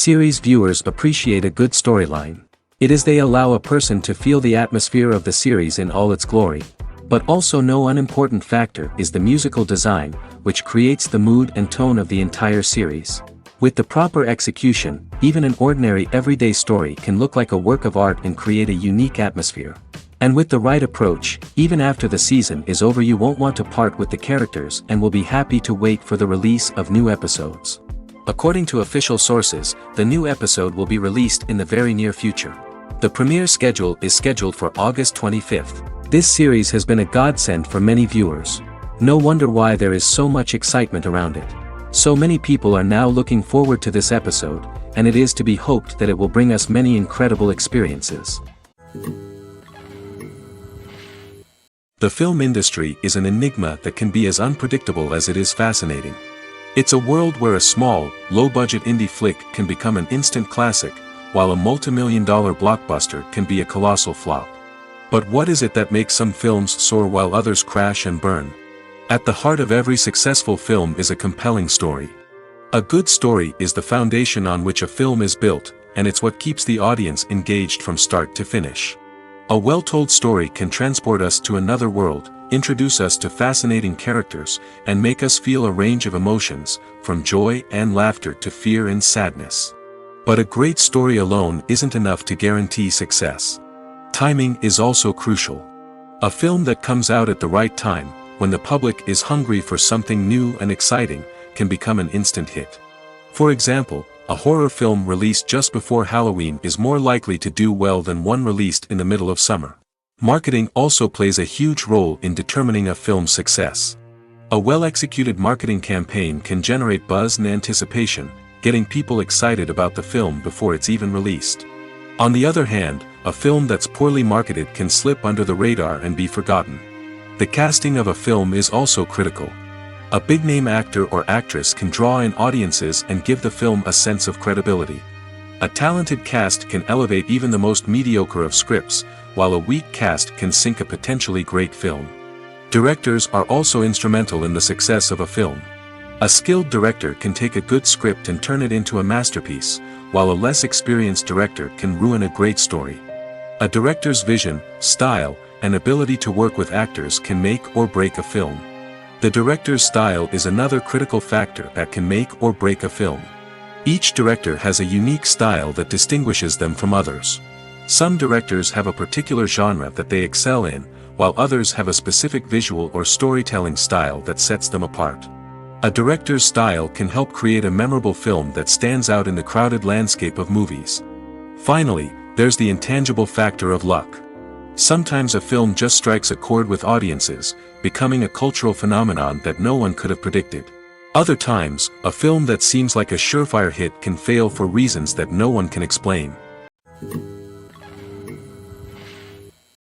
Series viewers appreciate a good storyline. It is they allow a person to feel the atmosphere of the series in all its glory. But also no unimportant factor is the musical design, which creates the mood and tone of the entire series. With the proper execution, even an ordinary everyday story can look like a work of art and create a unique atmosphere. And with the right approach, even after the season is over you won't want to part with the characters and will be happy to wait for the release of new episodes. According to official sources, the new episode will be released in the very near future. The premiere schedule is scheduled for August 25th. This series has been a godsend for many viewers. No wonder why there is so much excitement around it. So many people are now looking forward to this episode, and it is to be hoped that it will bring us many incredible experiences. The film industry is an enigma that can be as unpredictable as it is fascinating. It's a world where a small, low-budget indie flick can become an instant classic, while a multi-million-dollar blockbuster can be a colossal flop. But what is it that makes some films soar while others crash and burn? At the heart of every successful film is a compelling story. A good story is the foundation on which a film is built, and it's what keeps the audience engaged from start to finish. A well-told story can transport us to another world, introduce us to fascinating characters, and make us feel a range of emotions, from joy and laughter to fear and sadness. But a great story alone isn't enough to guarantee success. Timing is also crucial. A film that comes out at the right time, when the public is hungry for something new and exciting, can become an instant hit. For example, a horror film released just before Halloween is more likely to do well than one released in the middle of summer. Marketing also plays a huge role in determining a film's success. A well-executed marketing campaign can generate buzz and anticipation, getting people excited about the film before it's even released. On the other hand, a film that's poorly marketed can slip under the radar and be forgotten. The casting of a film is also critical. A big-name actor or actress can draw in audiences and give the film a sense of credibility. A talented cast can elevate even the most mediocre of scripts, while a weak cast can sink a potentially great film. Directors are also instrumental in the success of a film. A skilled director can take a good script and turn it into a masterpiece, while a less experienced director can ruin a great story. A director's vision, style, and ability to work with actors can make or break a film. The director's style is another critical factor that can make or break a film. Each director has a unique style that distinguishes them from others. Some directors have a particular genre that they excel in, while others have a specific visual or storytelling style that sets them apart. A director's style can help create a memorable film that stands out in the crowded landscape of movies. Finally, there's the intangible factor of luck. Sometimes a film just strikes a chord with audiences, becoming a cultural phenomenon that no one could have predicted. Other times, a film that seems like a surefire hit can fail for reasons that no one can explain.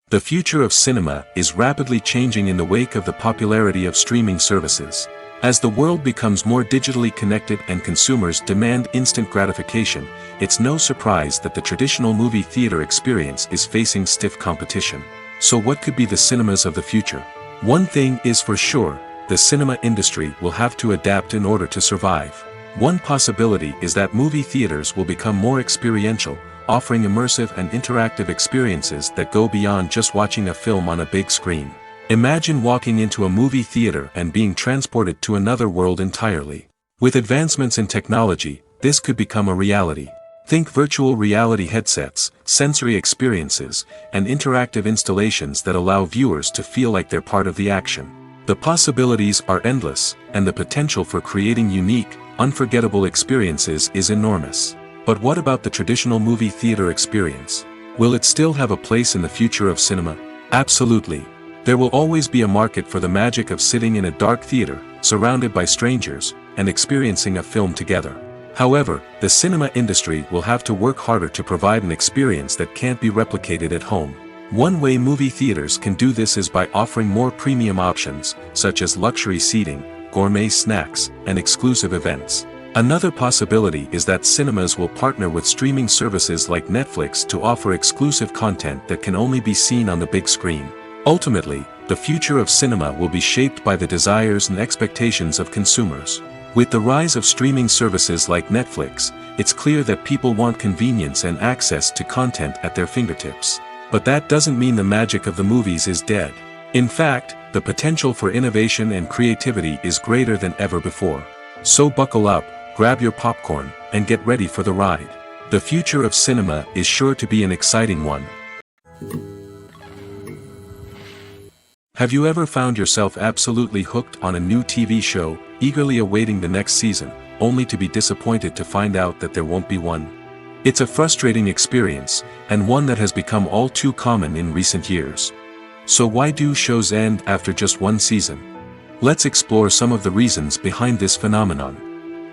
The future of cinema is rapidly changing in the wake of the popularity of streaming services. As the world becomes more digitally connected and consumers demand instant gratification, it's no surprise that the traditional movie theater experience is facing stiff competition. So what could be the cinemas of the future? One thing is for sure, the cinema industry will have to adapt in order to survive. One possibility is that movie theaters will become more experiential, offering immersive and interactive experiences that go beyond just watching a film on a big screen. Imagine walking into a movie theater and being transported to another world entirely. With advancements in technology, this could become a reality. Think virtual reality headsets, sensory experiences, and interactive installations that allow viewers to feel like they're part of the action. The possibilities are endless, and the potential for creating unique, unforgettable experiences is enormous. But what about the traditional movie theater experience? Will it still have a place in the future of cinema? Absolutely. There will always be a market for the magic of sitting in a dark theater, surrounded by strangers, and experiencing a film together. However, the cinema industry will have to work harder to provide an experience that can't be replicated at home. One way movie theaters can do this is by offering more premium options, such as luxury seating, gourmet snacks, and exclusive events. Another possibility is that cinemas will partner with streaming services like Netflix to offer exclusive content that can only be seen on the big screen. Ultimately, the future of cinema will be shaped by the desires and expectations of consumers. With the rise of streaming services like Netflix, it's clear that people want convenience and access to content at their fingertips. But that doesn't mean the magic of the movies is dead. In fact, the potential for innovation and creativity is greater than ever before. So buckle up, grab your popcorn, and get ready for the ride. The future of cinema is sure to be an exciting one. Have you ever found yourself absolutely hooked on a new TV show, eagerly awaiting the next season, only to be disappointed to find out that there won't be one? It's a frustrating experience, and one that has become all too common in recent years. So why do shows end after just one season? Let's explore some of the reasons behind this phenomenon.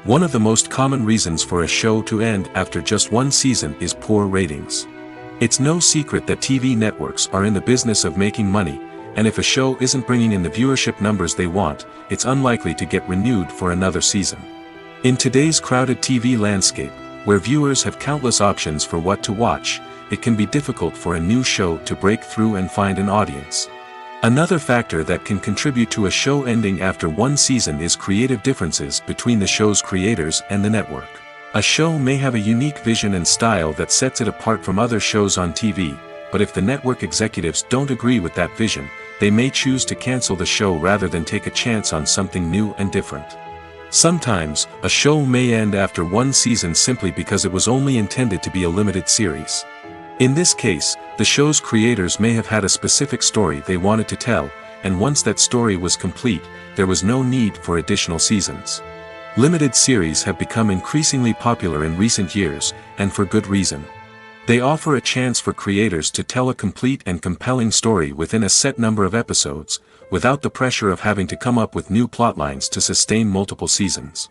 One of the most common reasons for a show to end after just one season is poor ratings. It's no secret that TV networks are in the business of making money, and if a show isn't bringing in the viewership numbers they want, it's unlikely to get renewed for another season. In today's crowded TV landscape, where viewers have countless options for what to watch, it can be difficult for a new show to break through and find an audience. Another factor that can contribute to a show ending after one season is creative differences between the show's creators and the network. A show may have a unique vision and style that sets it apart from other shows on TV, but if the network executives don't agree with that vision, they may choose to cancel the show rather than take a chance on something new and different. Sometimes, a show may end after one season simply because it was only intended to be a limited series. In this case, the show's creators may have had a specific story they wanted to tell, and once that story was complete, there was no need for additional seasons. Limited series have become increasingly popular in recent years, and for good reason. They offer a chance for creators to tell a complete and compelling story within a set number of episodes, without the pressure of having to come up with new plotlines to sustain multiple seasons.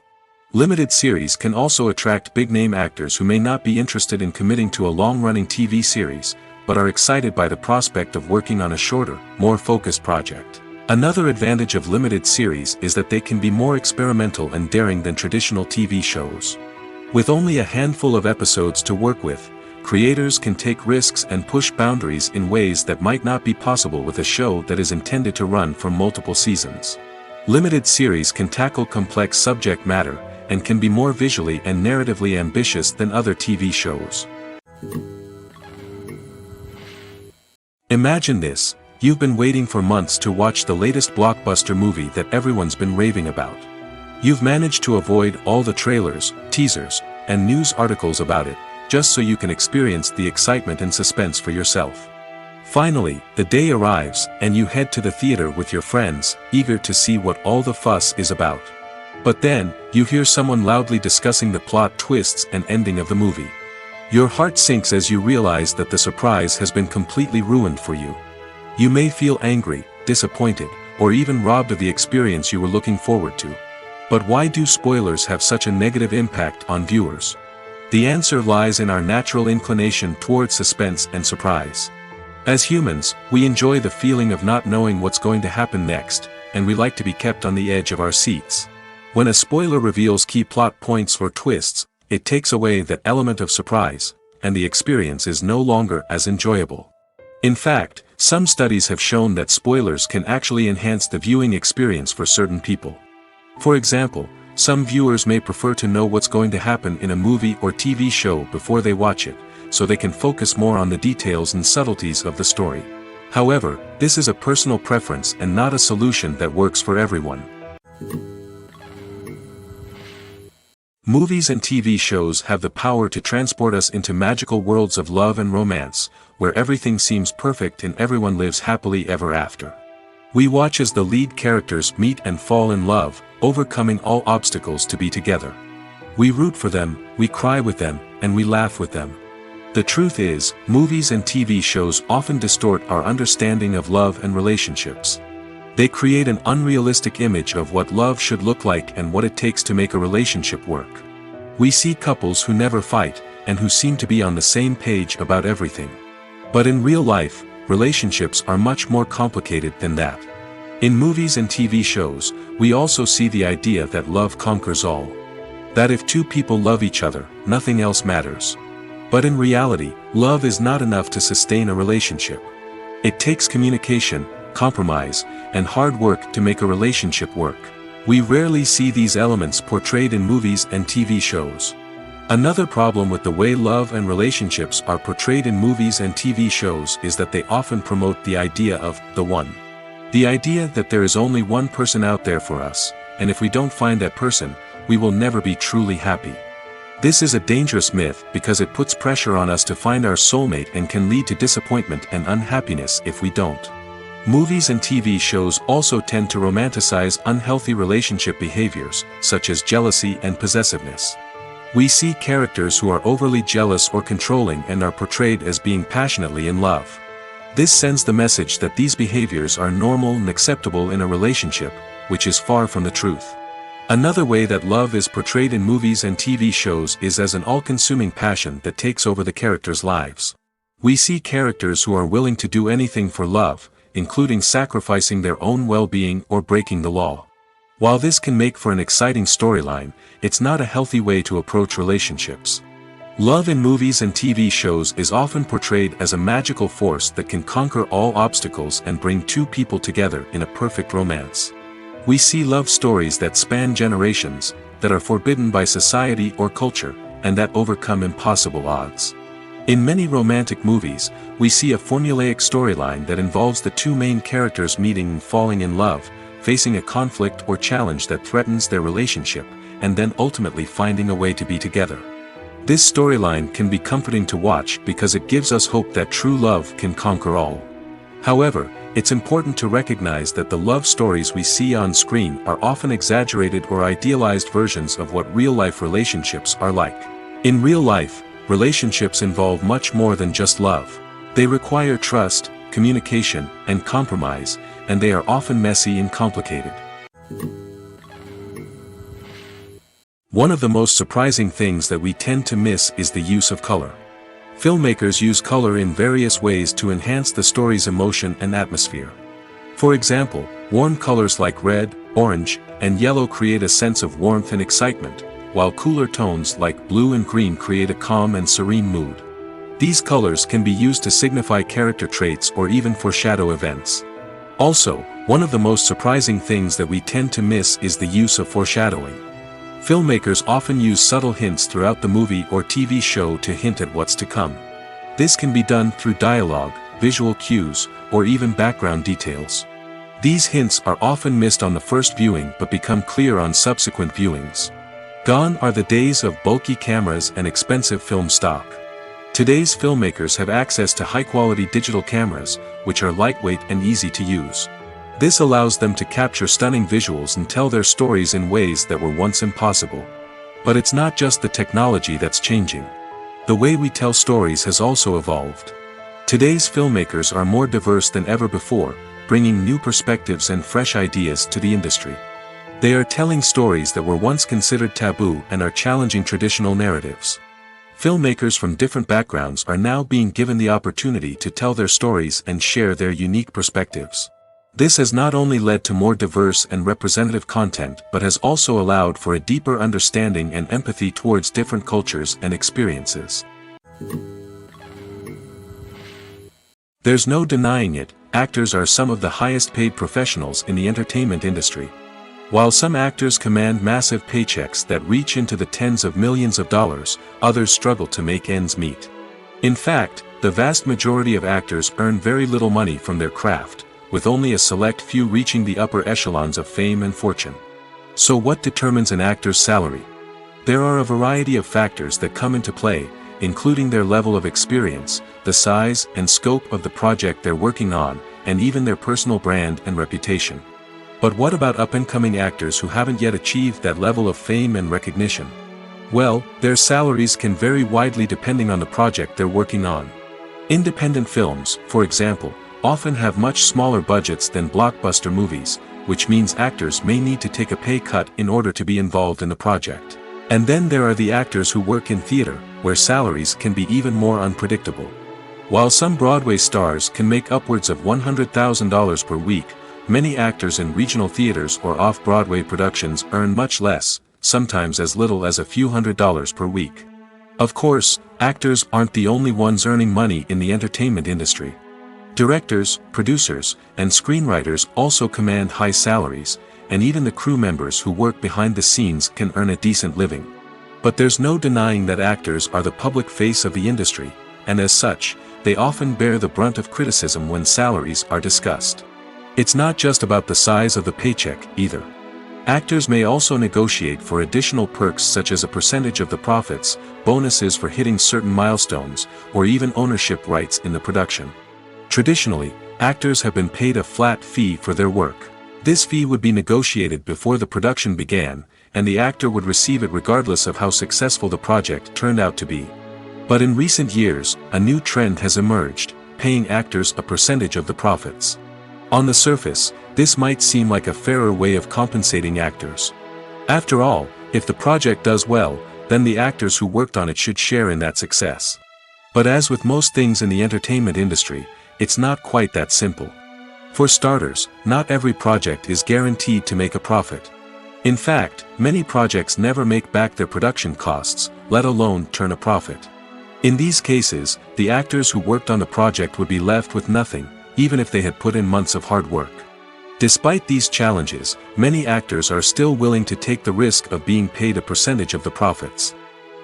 Limited series can also attract big-name actors who may not be interested in committing to a long-running TV series, but are excited by the prospect of working on a shorter, more focused project. Another advantage of limited series is that they can be more experimental and daring than traditional TV shows. With only a handful of episodes to work with, creators can take risks and push boundaries in ways that might not be possible with a show that is intended to run for multiple seasons. Limited series can tackle complex subject matter, and can be more visually and narratively ambitious than other TV shows. Imagine this: you've been waiting for months to watch the latest blockbuster movie that everyone's been raving about. You've managed to avoid all the trailers, teasers, and news articles about it, just so you can experience the excitement and suspense for yourself. Finally, the day arrives, and you head to the theater with your friends, eager to see what all the fuss is about. But then, you hear someone loudly discussing the plot twists and ending of the movie. Your heart sinks as you realize that the surprise has been completely ruined for you. You may feel angry, disappointed, or even robbed of the experience you were looking forward to. But why do spoilers have such a negative impact on viewers? The answer lies in our natural inclination towards suspense and surprise. As humans, we enjoy the feeling of not knowing what's going to happen next, and we like to be kept on the edge of our seats. When a spoiler reveals key plot points or twists, it takes away that element of surprise, and the experience is no longer as enjoyable. In fact, some studies have shown that spoilers can actually enhance the viewing experience for certain people. For example, some viewers may prefer to know what's going to happen in a movie or TV show before they watch it, so they can focus more on the details and subtleties of the story. However, this is a personal preference and not a solution that works for everyone. Movies and TV shows have the power to transport us into magical worlds of love and romance, where everything seems perfect and everyone lives happily ever after. We watch as the lead characters meet and fall in love, overcoming all obstacles to be together. We root for them, we cry with them, and we laugh with them. The truth is, movies and TV shows often distort our understanding of love and relationships. They create an unrealistic image of what love should look like and what it takes to make a relationship work. We see couples who never fight, and who seem to be on the same page about everything. But in real life, relationships are much more complicated than that. In movies and TV shows, we also see the idea that love conquers all. That if two people love each other, nothing else matters. But in reality, love is not enough to sustain a relationship. It takes communication, compromise, and hard work to make a relationship work. We rarely see these elements portrayed in movies and TV shows. Another problem with the way love and relationships are portrayed in movies and TV shows is that they often promote the idea of the one. The idea that there is only one person out there for us, and if we don't find that person, we will never be truly happy. This is a dangerous myth because it puts pressure on us to find our soulmate and can lead to disappointment and unhappiness if we don't. Movies and TV shows also tend to romanticize unhealthy relationship behaviors, such as jealousy and possessiveness. We see characters who are overly jealous or controlling and are portrayed as being passionately in love. This sends the message that these behaviors are normal and acceptable in a relationship, which is far from the truth. Another way that love is portrayed in movies and TV shows is as an all-consuming passion that takes over the characters' lives. We see characters who are willing to do anything for love, including sacrificing their own well-being or breaking the law. While this can make for an exciting storyline, it's not a healthy way to approach relationships. Love in movies and TV shows is often portrayed as a magical force that can conquer all obstacles and bring two people together in a perfect romance. We see love stories that span generations, that are forbidden by society or culture, and that overcome impossible odds. In many romantic movies, we see a formulaic storyline that involves the two main characters meeting and falling in love, facing a conflict or challenge that threatens their relationship, and then ultimately finding a way to be together. This storyline can be comforting to watch because it gives us hope that true love can conquer all. However, it's important to recognize that the love stories we see on screen are often exaggerated or idealized versions of what real-life relationships are like. In real life, relationships involve much more than just love. They require trust, communication, and compromise, and they are often messy and complicated. One of the most surprising things that we tend to miss is the use of color. Filmmakers use color in various ways to enhance the story's emotion and atmosphere. For example, warm colors like red, orange, and yellow create a sense of warmth and excitement, while cooler tones like blue and green create a calm and serene mood. These colors can be used to signify character traits or even foreshadow events. Also, one of the most surprising things that we tend to miss is the use of foreshadowing. Filmmakers often use subtle hints throughout the movie or TV show to hint at what's to come. This can be done through dialogue, visual cues, or even background details. These hints are often missed on the first viewing but become clear on subsequent viewings. Gone are the days of bulky cameras and expensive film stock. Today's filmmakers have access to high-quality digital cameras, which are lightweight and easy to use. This allows them to capture stunning visuals and tell their stories in ways that were once impossible. But it's not just the technology that's changing. The way we tell stories has also evolved. Today's filmmakers are more diverse than ever before, bringing new perspectives and fresh ideas to the industry. They are telling stories that were once considered taboo and are challenging traditional narratives. Filmmakers from different backgrounds are now being given the opportunity to tell their stories and share their unique perspectives. This has not only led to more diverse and representative content but has also allowed for a deeper understanding and empathy towards different cultures and experiences. There's no denying it, actors are some of the highest paid professionals in the entertainment industry. While some actors command massive paychecks that reach into the tens of millions of dollars, others struggle to make ends meet. In fact, the vast majority of actors earn very little money from their craft, with only a select few reaching the upper echelons of fame and fortune. So what determines an actor's salary? There are a variety of factors that come into play, including their level of experience, the size and scope of the project they're working on, and even their personal brand and reputation. But what about up-and-coming actors who haven't yet achieved that level of fame and recognition? Well, their salaries can vary widely depending on the project they're working on. Independent films, for example, often have much smaller budgets than blockbuster movies, which means actors may need to take a pay cut in order to be involved in the project. And then there are the actors who work in theater, where salaries can be even more unpredictable. While some Broadway stars can make upwards of $100,000 per week, many actors in regional theaters or off-Broadway productions earn much less, sometimes as little as a few $100s per week. Of course, actors aren't the only ones earning money in the entertainment industry. Directors, producers, and screenwriters also command high salaries, and even the crew members who work behind the scenes can earn a decent living. But there's no denying that actors are the public face of the industry, and as such, they often bear the brunt of criticism when salaries are discussed. It's not just about the size of the paycheck, either. Actors may also negotiate for additional perks such as a percentage of the profits, bonuses for hitting certain milestones, or even ownership rights in the production. Traditionally, actors have been paid a flat fee for their work. This fee would be negotiated before the production began, and the actor would receive it regardless of how successful the project turned out to be. But in recent years, a new trend has emerged, paying actors a percentage of the profits. On the surface, this might seem like a fairer way of compensating actors. After all, if the project does well, then the actors who worked on it should share in that success. But as with most things in the entertainment industry, it's not quite that simple. For starters, not every project is guaranteed to make a profit. In fact, many projects never make back their production costs, let alone turn a profit. In these cases, the actors who worked on the project would be left with nothing, even if they had put in months of hard work. Despite these challenges, many actors are still willing to take the risk of being paid a percentage of the profits.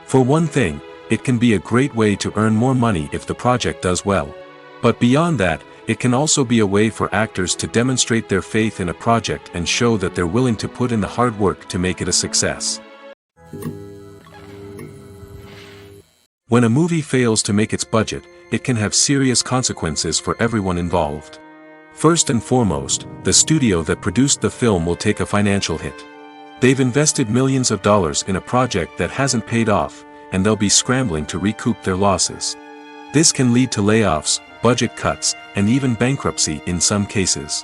For one thing, it can be a great way to earn more money if the project does well. But beyond that, it can also be a way for actors to demonstrate their faith in a project and show that they're willing to put in the hard work to make it a success. When a movie fails to make its budget, it can have serious consequences for everyone involved. First and foremost, the studio that produced the film will take a financial hit. They've invested millions of dollars in a project that hasn't paid off, and they'll be scrambling to recoup their losses. This can lead to layoffs, budget cuts, and even bankruptcy in some cases.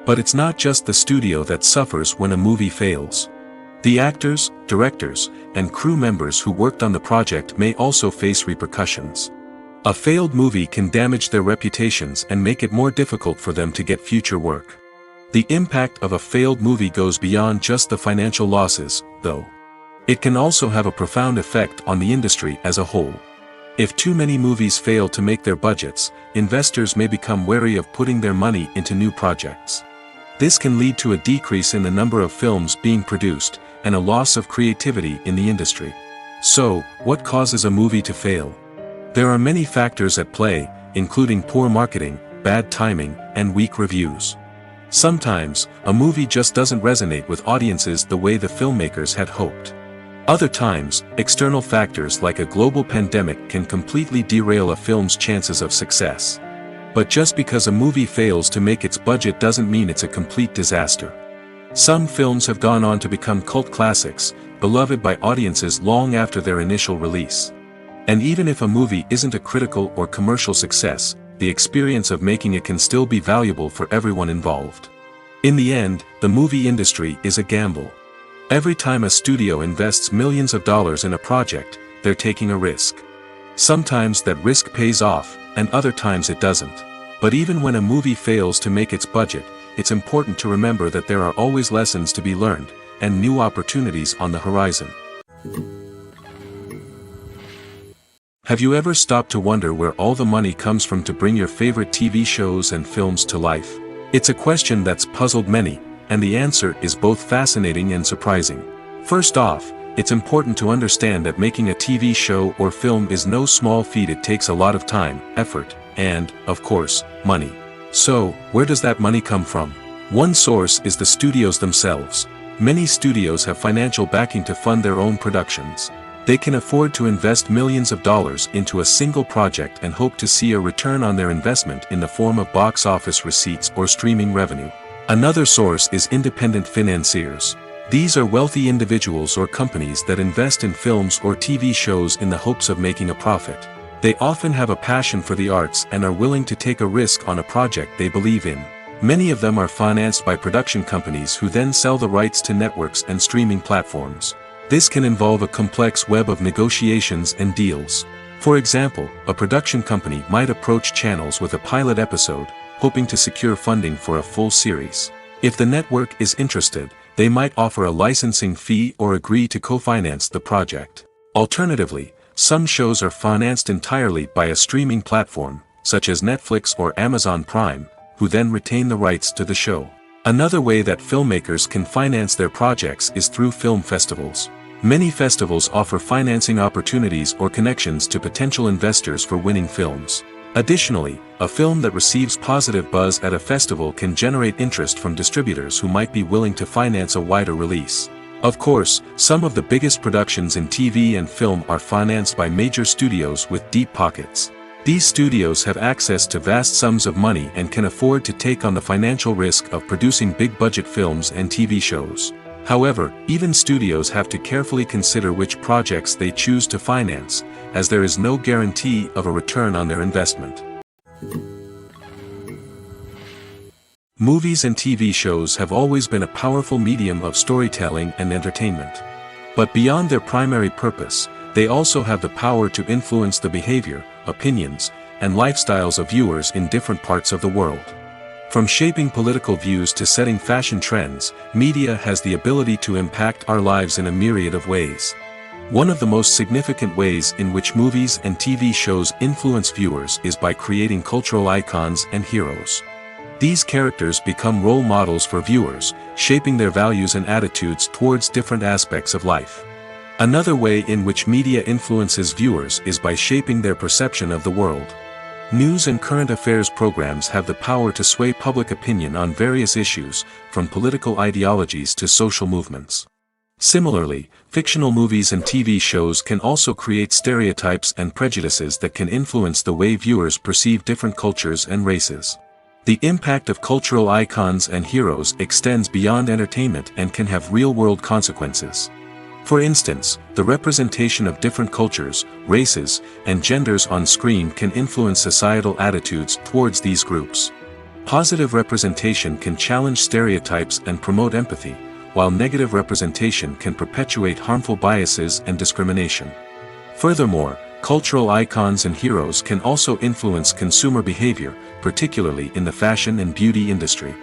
But it's not just the studio that suffers when a movie fails. The actors, directors, and crew members who worked on the project may also face repercussions. A failed movie can damage their reputations and make it more difficult for them to get future work. The impact of a failed movie goes beyond just the financial losses, though. It can also have a profound effect on the industry as a whole. If too many movies fail to make their budgets, investors may become wary of putting their money into new projects. This can lead to a decrease in the number of films being produced, and a loss of creativity in the industry. So, what causes a movie to fail? There are many factors at play, including poor marketing, bad timing, and weak reviews. Sometimes, a movie just doesn't resonate with audiences the way the filmmakers had hoped. Other times, external factors like a global pandemic can completely derail a film's chances of success. But just because a movie fails to make its budget doesn't mean it's a complete disaster. Some films have gone on to become cult classics, beloved by audiences long after their initial release. And even if a movie isn't a critical or commercial success, the experience of making it can still be valuable for everyone involved. In the end, the movie industry is a gamble. Every time a studio invests millions of dollars in a project, they're taking a risk. Sometimes that risk pays off, and other times it doesn't. But even when a movie fails to make its budget, it's important to remember that there are always lessons to be learned, and new opportunities on the horizon. Have you ever stopped to wonder where all the money comes from to bring your favorite TV shows and films to life? It's a question that's puzzled many, and the answer is both fascinating and surprising. First off, it's important to understand that making a TV show or film is no small feat. It takes a lot of time, effort, and, of course, money. So, where does that money come from? One source is the studios themselves. Many studios have financial backing to fund their own productions. They can afford to invest millions of dollars into a single project and hope to see a return on their investment in the form of box office receipts or streaming revenue. Another source is independent financiers. These are wealthy individuals or companies that invest in films or TV shows in the hopes of making a profit. They often have a passion for the arts and are willing to take a risk on a project they believe in. Many of them are financed by production companies who then sell the rights to networks and streaming platforms. This can involve a complex web of negotiations and deals. For example, a production company might approach channels with a pilot episode, hoping to secure funding for a full series. If the network is interested, they might offer a licensing fee or agree to co-finance the project. Alternatively, some shows are financed entirely by a streaming platform, such as Netflix or Amazon Prime, who then retain the rights to the show. Another way that filmmakers can finance their projects is through film festivals. Many festivals offer financing opportunities or connections to potential investors for winning films. Additionally, a film that receives positive buzz at a festival can generate interest from distributors who might be willing to finance a wider release. Of course, some of the biggest productions in TV and film are financed by major studios with deep pockets. These studios have access to vast sums of money and can afford to take on the financial risk of producing big-budget films and TV shows. However, even studios have to carefully consider which projects they choose to finance, as there is no guarantee of a return on their investment. Movies and TV shows have always been a powerful medium of storytelling and entertainment. But beyond their primary purpose, they also have the power to influence the behavior, opinions, and lifestyles of viewers in different parts of the world. From shaping political views to setting fashion trends, media has the ability to impact our lives in a myriad of ways. One of the most significant ways in which movies and TV shows influence viewers is by creating cultural icons and heroes. These characters become role models for viewers, shaping their values and attitudes towards different aspects of life. Another way in which media influences viewers is by shaping their perception of the world. News and current affairs programs have the power to sway public opinion on various issues, from political ideologies to social movements. Similarly, fictional movies and TV shows can also create stereotypes and prejudices that can influence the way viewers perceive different cultures and races. The impact of cultural icons and heroes extends beyond entertainment and can have real-world consequences. For instance, the representation of different cultures, races, and genders on screen can influence societal attitudes towards these groups. Positive representation can challenge stereotypes and promote empathy, while negative representation can perpetuate harmful biases and discrimination. Furthermore, cultural icons and heroes can also influence consumer behavior, particularly in the fashion and beauty industry.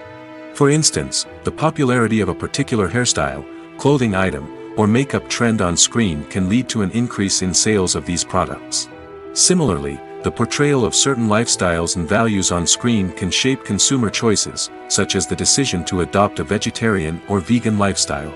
For instance, the popularity of a particular hairstyle, clothing item, or makeup trend on screen can lead to an increase in sales of these products. Similarly, the portrayal of certain lifestyles and values on screen can shape consumer choices, such as the decision to adopt a vegetarian or vegan lifestyle.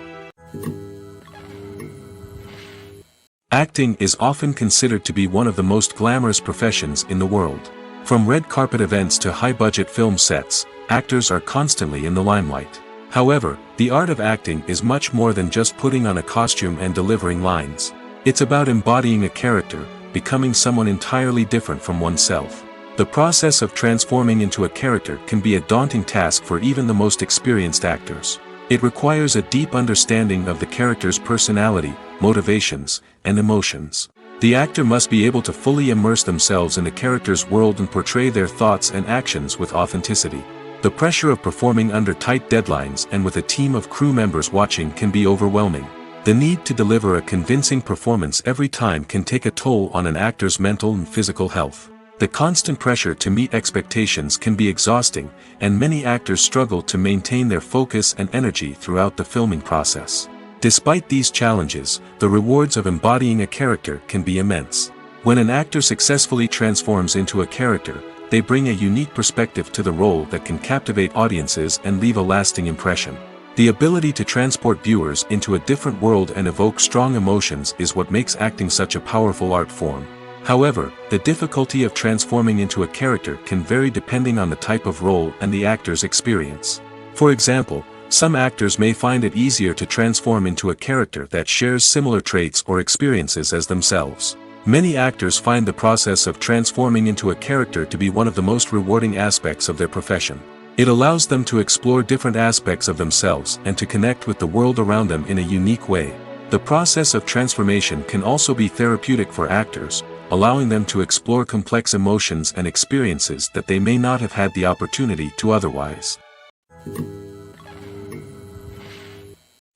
Acting is often considered to be one of the most glamorous professions in the world. From red carpet events to high-budget film sets, actors are constantly in the limelight. However, the art of acting is much more than just putting on a costume and delivering lines. It's about embodying a character, becoming someone entirely different from oneself. The process of transforming into a character can be a daunting task for even the most experienced actors. It requires a deep understanding of the character's personality, motivations, and emotions. The actor must be able to fully immerse themselves in the character's world and portray their thoughts and actions with authenticity. The pressure of performing under tight deadlines and with a team of crew members watching can be overwhelming. The need to deliver a convincing performance every time can take a toll on an actor's mental and physical health. The constant pressure to meet expectations can be exhausting, and many actors struggle to maintain their focus and energy throughout the filming process. Despite these challenges, the rewards of embodying a character can be immense. When an actor successfully transforms into a character, they bring a unique perspective to the role that can captivate audiences and leave a lasting impression. The ability to transport viewers into a different world and evoke strong emotions is what makes acting such a powerful art form. However, the difficulty of transforming into a character can vary depending on the type of role and the actor's experience. For example, some actors may find it easier to transform into a character that shares similar traits or experiences as themselves. Many actors find the process of transforming into a character to be one of the most rewarding aspects of their profession. It allows them to explore different aspects of themselves and to connect with the world around them in a unique way. The process of transformation can also be therapeutic for actors, allowing them to explore complex emotions and experiences that they may not have had the opportunity to otherwise.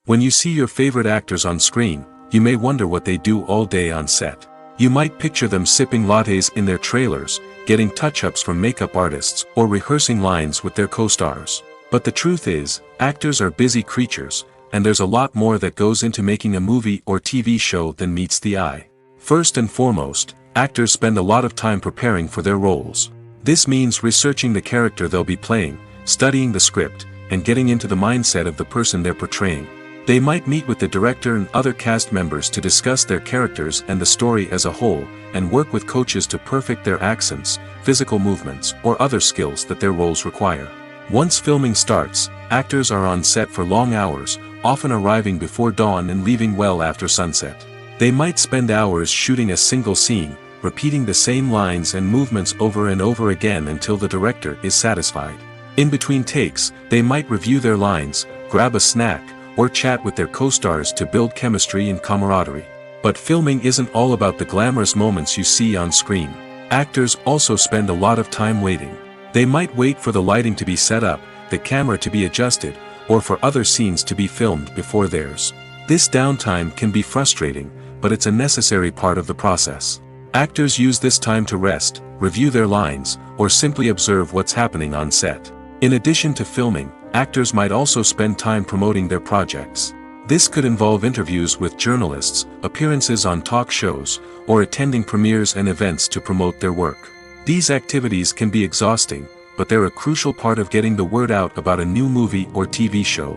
When you see your favorite actors on screen, you may wonder what they do all day on set. You might picture them sipping lattes in their trailers, getting touch-ups from makeup artists, or rehearsing lines with their co-stars. But the truth is, actors are busy creatures, and there's a lot more that goes into making a movie or TV show than meets the eye. First and foremost, actors spend a lot of time preparing for their roles. This means researching the character they'll be playing, studying the script, and getting into the mindset of the person they're portraying. They might meet with the director and other cast members to discuss their characters and the story as a whole, and work with coaches to perfect their accents, physical movements, or other skills that their roles require. Once filming starts, actors are on set for long hours, often arriving before dawn and leaving well after sunset. They might spend hours shooting a single scene, repeating the same lines and movements over and over again until the director is satisfied. In between takes, they might review their lines, grab a snack, or chat with their co-stars to build chemistry and camaraderie. But filming isn't all about the glamorous moments you see on screen. Actors also spend a lot of time waiting. They might wait for the lighting to be set up, the camera to be adjusted, or for other scenes to be filmed before theirs. This downtime can be frustrating, but it's a necessary part of the process. Actors use this time to rest, review their lines, or simply observe what's happening on set. In addition to filming, actors might also spend time promoting their projects. This could involve interviews with journalists, appearances on talk shows, or attending premieres and events to promote their work. These activities can be exhausting, but they're a crucial part of getting the word out about a new movie or TV show.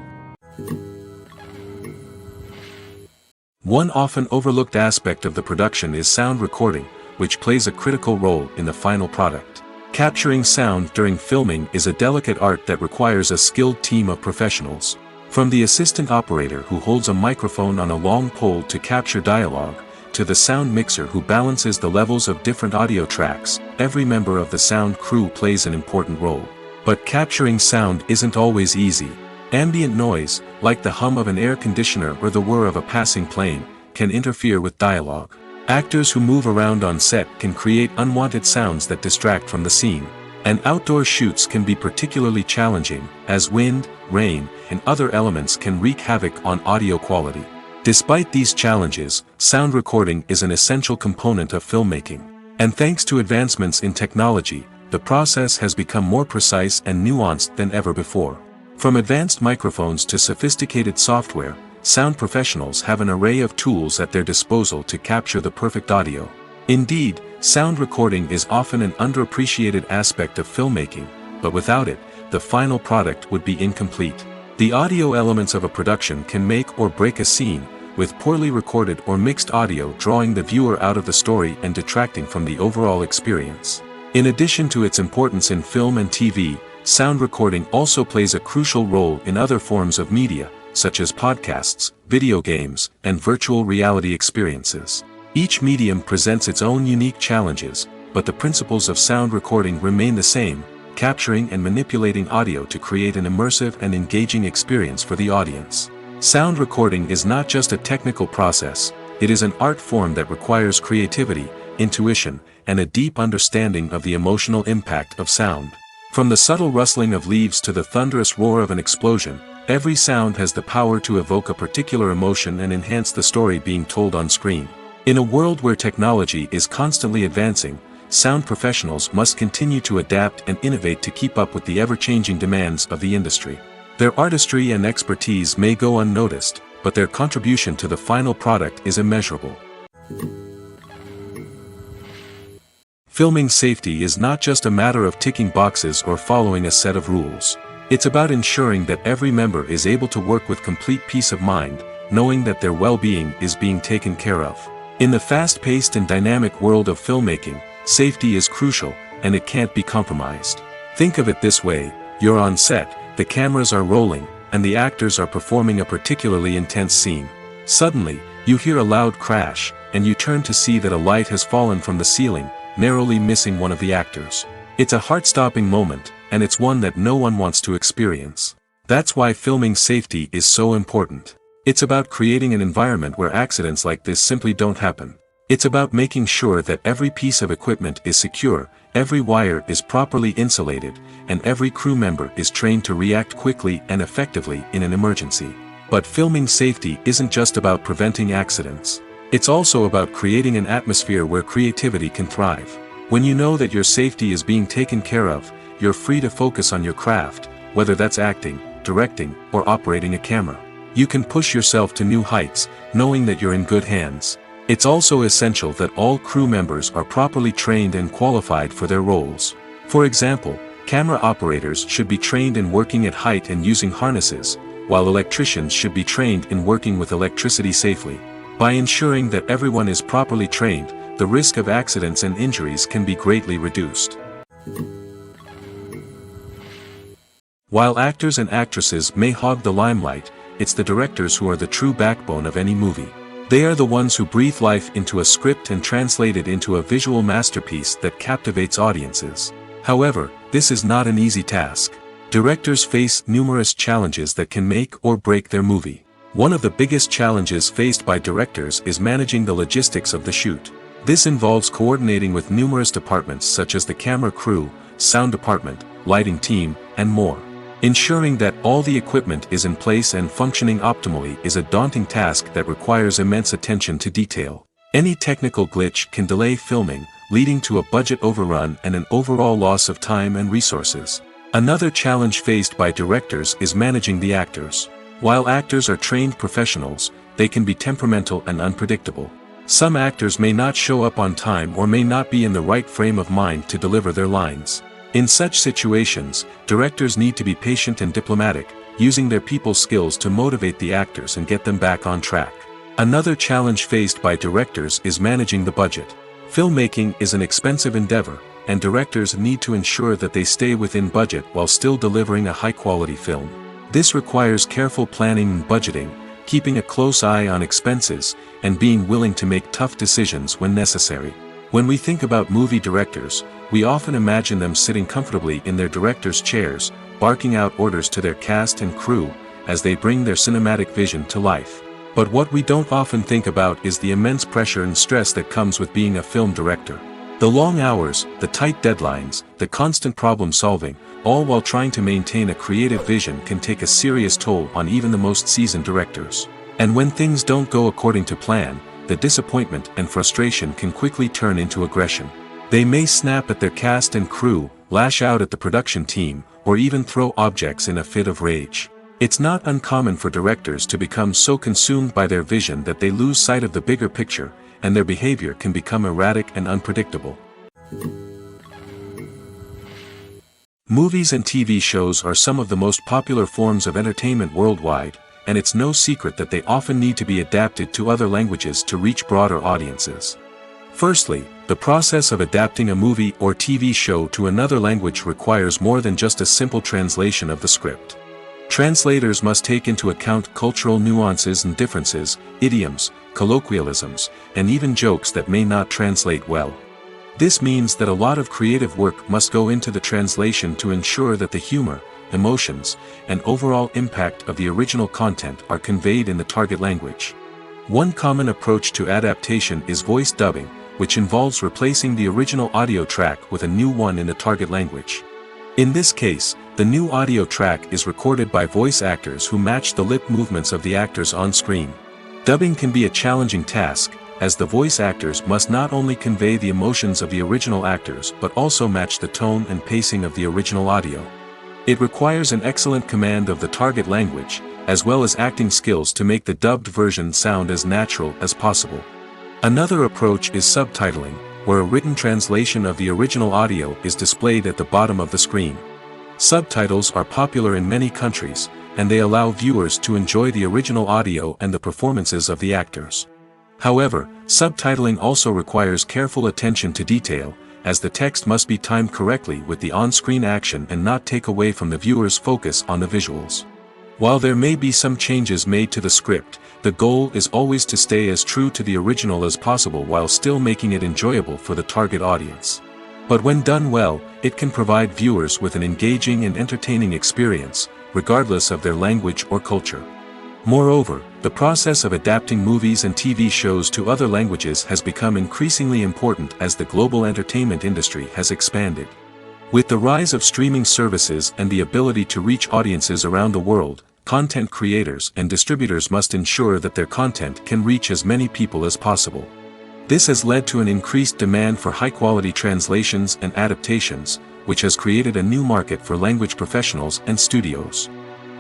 One often overlooked aspect of the production is sound recording, which plays a critical role in the final product. Capturing sound during filming is a delicate art that requires a skilled team of professionals. From the assistant operator who holds a microphone on a long pole to capture dialogue, to the sound mixer who balances the levels of different audio tracks, every member of the sound crew plays an important role. But capturing sound isn't always easy. Ambient noise, like the hum of an air conditioner or the whir of a passing plane, can interfere with dialogue. Actors who move around on set can create unwanted sounds that distract from the scene. And outdoor shoots can be particularly challenging, as wind, rain, and other elements can wreak havoc on audio quality. Despite these challenges, sound recording is an essential component of filmmaking. And thanks to advancements in technology, the process has become more precise and nuanced than ever before. From advanced microphones to sophisticated software, sound professionals have an array of tools at their disposal to capture the perfect audio. Indeed, sound recording is often an underappreciated aspect of filmmaking, but without it, the final product would be incomplete. The audio elements of a production can make or break a scene, with poorly recorded or mixed audio drawing the viewer out of the story and detracting from the overall experience. In addition to its importance in film and TV, sound recording also plays a crucial role in other forms of media, such as podcasts, video games, and virtual reality experiences. Each medium presents its own unique challenges, but the principles of sound recording remain the same, capturing and manipulating audio to create an immersive and engaging experience for the audience. Sound recording is not just a technical process, it is an art form that requires creativity, intuition, and a deep understanding of the emotional impact of sound. From the subtle rustling of leaves to the thunderous roar of an explosion, every sound has the power to evoke a particular emotion and enhance the story being told on screen. In a world where technology is constantly advancing, sound professionals must continue to adapt and innovate to keep up with the ever-changing demands of the industry. Their artistry and expertise may go unnoticed, but their contribution to the final product is immeasurable. Filming safety is not just a matter of ticking boxes or following a set of rules. It's about ensuring that every member is able to work with complete peace of mind, knowing that their well-being is being taken care of. In the fast-paced and dynamic world of filmmaking, safety is crucial, and it can't be compromised. Think of it this way: you're on set, the cameras are rolling, and the actors are performing a particularly intense scene. Suddenly, you hear a loud crash, and you turn to see that a light has fallen from the ceiling, narrowly missing one of the actors. It's a heart-stopping moment, and it's one that no one wants to experience. That's why filming safety is so important. It's about creating an environment where accidents like this simply don't happen. It's about making sure that every piece of equipment is secure, every wire is properly insulated, and every crew member is trained to react quickly and effectively in an emergency. But filming safety isn't just about preventing accidents. It's also about creating an atmosphere where creativity can thrive. When you know that your safety is being taken care of, you're free to focus on your craft, whether that's acting, directing, or operating a camera. You can push yourself to new heights, knowing that you're in good hands. It's also essential that all crew members are properly trained and qualified for their roles. For example, camera operators should be trained in working at height and using harnesses, while electricians should be trained in working with electricity safely. By ensuring that everyone is properly trained, the risk of accidents and injuries can be greatly reduced. While actors and actresses may hog the limelight, it's the directors who are the true backbone of any movie. They are the ones who breathe life into a script and translate it into a visual masterpiece that captivates audiences. However, this is not an easy task. Directors face numerous challenges that can make or break their movie. One of the biggest challenges faced by directors is managing the logistics of the shoot. This involves coordinating with numerous departments such as the camera crew, sound department, lighting team, and more. Ensuring that all the equipment is in place and functioning optimally is a daunting task that requires immense attention to detail. Any technical glitch can delay filming, leading to a budget overrun and an overall loss of time and resources. Another challenge faced by directors is managing the actors. While actors are trained professionals, they can be temperamental and unpredictable. Some actors may not show up on time or may not be in the right frame of mind to deliver their lines. In such situations, directors need to be patient and diplomatic, using their people skills to motivate the actors and get them back on track. Another challenge faced by directors is managing the budget. Filmmaking is an expensive endeavor, and directors need to ensure that they stay within budget while still delivering a high-quality film. This requires careful planning and budgeting, keeping a close eye on expenses, and being willing to make tough decisions when necessary. When we think about movie directors, we often imagine them sitting comfortably in their director's chairs, barking out orders to their cast and crew, as they bring their cinematic vision to life. But what we don't often think about is the immense pressure and stress that comes with being a film director. The long hours, the tight deadlines, the constant problem solving, all while trying to maintain a creative vision can take a serious toll on even the most seasoned directors. And when things don't go according to plan, the disappointment and frustration can quickly turn into aggression. They may snap at their cast and crew, lash out at the production team, or even throw objects in a fit of rage. It's not uncommon for directors to become so consumed by their vision that they lose sight of the bigger picture, and their behavior can become erratic and unpredictable. Movies and TV shows are some of the most popular forms of entertainment worldwide, and it's no secret that they often need to be adapted to other languages to reach broader audiences. Firstly, the process of adapting a movie or TV show to another language requires more than just a simple translation of the script. Translators must take into account cultural nuances and differences, idioms, colloquialisms, and even jokes that may not translate well. This means that a lot of creative work must go into the translation to ensure that the humor, emotions, and overall impact of the original content are conveyed in the target language. One common approach to adaptation is voice dubbing, which involves replacing the original audio track with a new one in the target language. In this case, the new audio track is recorded by voice actors who match the lip movements of the actors on screen. Dubbing can be a challenging task, as the voice actors must not only convey the emotions of the original actors but also match the tone and pacing of the original audio. It requires an excellent command of the target language, as well as acting skills to make the dubbed version sound as natural as possible. Another approach is subtitling, where a written translation of the original audio is displayed at the bottom of the screen. Subtitles are popular in many countries, and they allow viewers to enjoy the original audio and the performances of the actors. However, subtitling also requires careful attention to detail, as the text must be timed correctly with the on-screen action and not take away from the viewer's focus on the visuals. While there may be some changes made to the script, the goal is always to stay as true to the original as possible while still making it enjoyable for the target audience. But when done well, it can provide viewers with an engaging and entertaining experience, regardless of their language or culture. Moreover, the process of adapting movies and TV shows to other languages has become increasingly important as the global entertainment industry has expanded. With the rise of streaming services and the ability to reach audiences around the world, content creators and distributors must ensure that their content can reach as many people as possible. This has led to an increased demand for high-quality translations and adaptations, which has created a new market for language professionals and studios.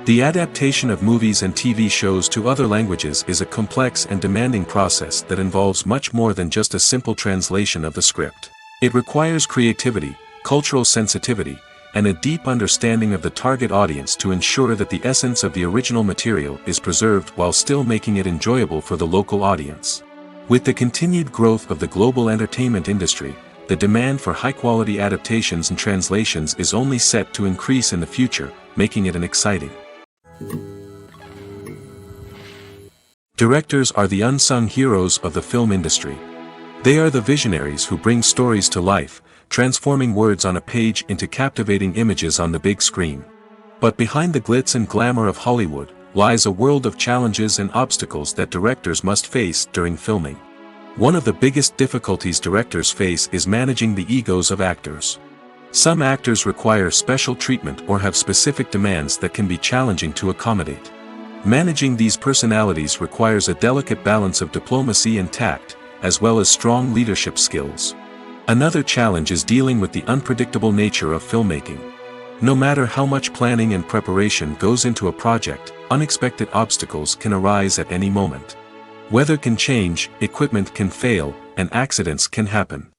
The adaptation of movies and TV shows to other languages is a complex and demanding process that involves much more than just a simple translation of the script. It requires creativity, cultural sensitivity, and a deep understanding of the target audience to ensure that the essence of the original material is preserved while still making it enjoyable for the local audience. With the continued growth of the global entertainment industry, the demand for high-quality adaptations and translations is only set to increase in the future, making it an exciting. Directors are the unsung heroes of the film industry. They are the visionaries who bring stories to life, transforming words on a page into captivating images on the big screen. But behind the glitz and glamour of Hollywood, lies a world of challenges and obstacles that directors must face during filming. One of the biggest difficulties directors face is managing the egos of actors. Some actors require special treatment or have specific demands that can be challenging to accommodate. Managing these personalities requires a delicate balance of diplomacy and tact, as well as strong leadership skills. Another challenge is dealing with the unpredictable nature of filmmaking. No matter how much planning and preparation goes into a project, unexpected obstacles can arise at any moment. Weather can change, equipment can fail, and accidents can happen.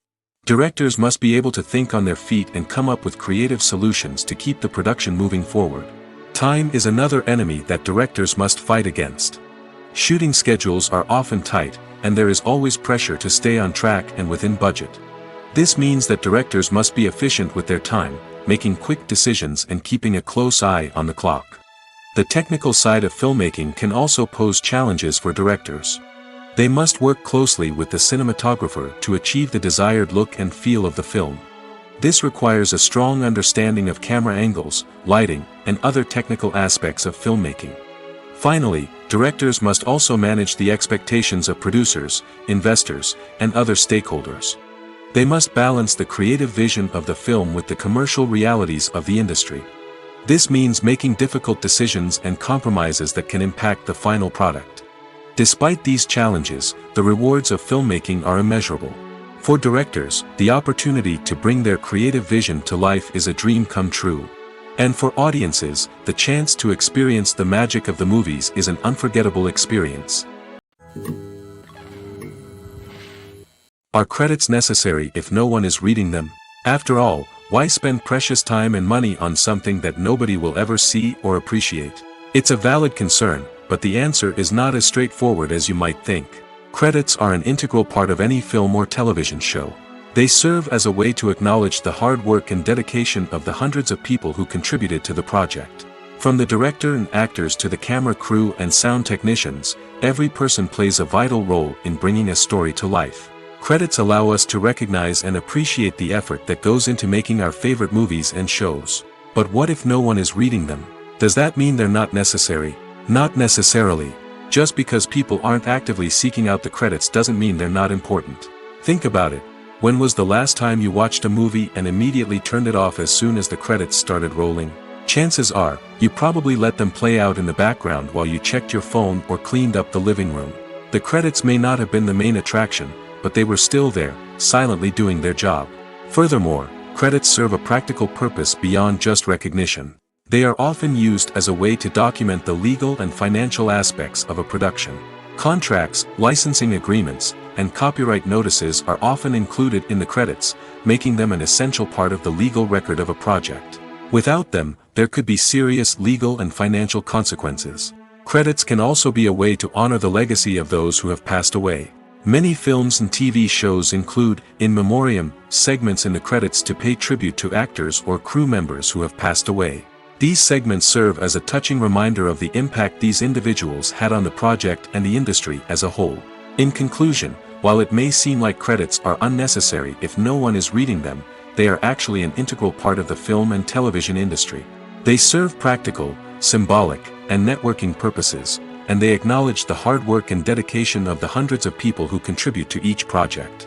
Directors must be able to think on their feet and come up with creative solutions to keep the production moving forward. Time is another enemy that directors must fight against. Shooting schedules are often tight, and there is always pressure to stay on track and within budget. This means that directors must be efficient with their time, making quick decisions and keeping a close eye on the clock. The technical side of filmmaking can also pose challenges for directors. They must work closely with the cinematographer to achieve the desired look and feel of the film. This requires a strong understanding of camera angles, lighting, and other technical aspects of filmmaking. Finally, directors must also manage the expectations of producers, investors, and other stakeholders. They must balance the creative vision of the film with the commercial realities of the industry. This means making difficult decisions and compromises that can impact the final product. Despite these challenges, the rewards of filmmaking are immeasurable. For directors, the opportunity to bring their creative vision to life is a dream come true. And for audiences, the chance to experience the magic of the movies is an unforgettable experience. Are credits necessary if no one is reading them? After all, why spend precious time and money on something that nobody will ever see or appreciate? It's a valid concern, but the answer is not as straightforward as you might think. Credits are an integral part of any film or television show. They serve as a way to acknowledge the hard work and dedication of the hundreds of people who contributed to the project. From the director and actors to the camera crew and sound technicians, every person plays a vital role in bringing a story to life. Credits allow us to recognize and appreciate the effort that goes into making our favorite movies and shows. But what if no one is reading them? Does that mean they're not necessary? Not necessarily. Just because people aren't actively seeking out the credits doesn't mean they're not important. Think about it. When was the last time you watched a movie and immediately turned it off as soon as the credits started rolling? Chances are, you probably let them play out in the background while you checked your phone or cleaned up the living room. The credits may not have been the main attraction, but they were still there, silently doing their job. Furthermore, credits serve a practical purpose beyond just recognition. They are often used as a way to document the legal and financial aspects of a production. Contracts, licensing agreements, and copyright notices are often included in the credits, making them an essential part of the legal record of a project. Without them, there could be serious legal and financial consequences. Credits can also be a way to honor the legacy of those who have passed away. Many films and TV shows include, in memoriam, segments in the credits to pay tribute to actors or crew members who have passed away. These segments serve as a touching reminder of the impact these individuals had on the project and the industry as a whole. In conclusion, while it may seem like credits are unnecessary if no one is reading them, they are actually an integral part of the film and television industry. They serve practical, symbolic, and networking purposes, and they acknowledge the hard work and dedication of the hundreds of people who contribute to each project.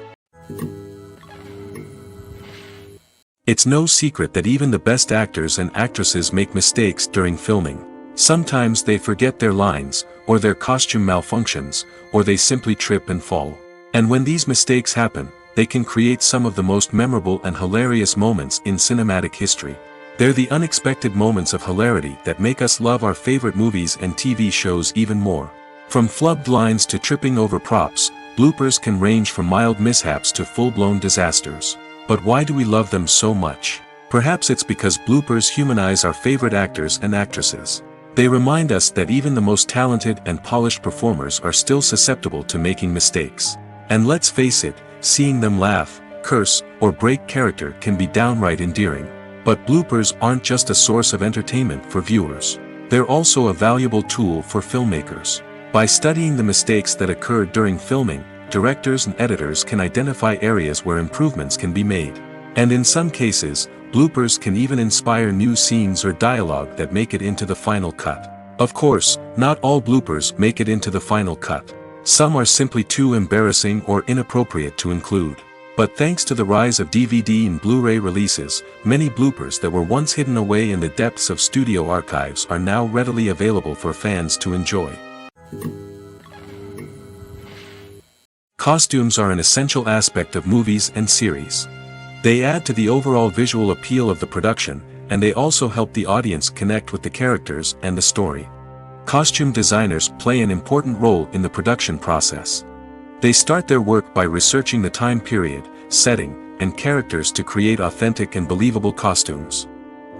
It's no secret that even the best actors and actresses make mistakes during filming. Sometimes they forget their lines, or their costume malfunctions, or they simply trip and fall. And when these mistakes happen, they can create some of the most memorable and hilarious moments in cinematic history. They're the unexpected moments of hilarity that make us love our favorite movies and TV shows even more. From flubbed lines to tripping over props, bloopers can range from mild mishaps to full-blown disasters. But why do we love them so much? Perhaps it's because bloopers humanize our favorite actors and actresses. They remind us that even the most talented and polished performers are still susceptible to making mistakes. And let's face it, seeing them laugh, curse, or break character can be downright endearing. But bloopers aren't just a source of entertainment for viewers. They're also a valuable tool for filmmakers. By studying the mistakes that occurred during filming, directors and editors can identify areas where improvements can be made. And in some cases, bloopers can even inspire new scenes or dialogue that make it into the final cut. Of course, not all bloopers make it into the final cut. Some are simply too embarrassing or inappropriate to include. But thanks to the rise of DVD and Blu-ray releases, many bloopers that were once hidden away in the depths of studio archives are now readily available for fans to enjoy. Costumes are an essential aspect of movies and series. They add to the overall visual appeal of the production, and they also help the audience connect with the characters and the story. Costume designers play an important role in the production process. They start their work by researching the time period, setting, and characters to create authentic and believable costumes.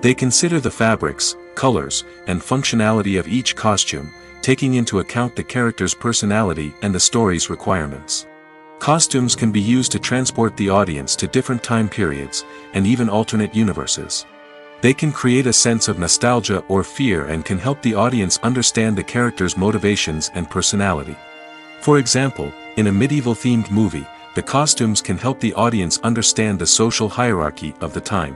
They consider the fabrics, colors, and functionality of each costume, taking into account the character's personality and the story's requirements. Costumes can be used to transport the audience to different time periods, and even alternate universes. They can create a sense of nostalgia or fear and can help the audience understand the character's motivations and personality. For example, in a medieval-themed movie, the costumes can help the audience understand the social hierarchy of the time.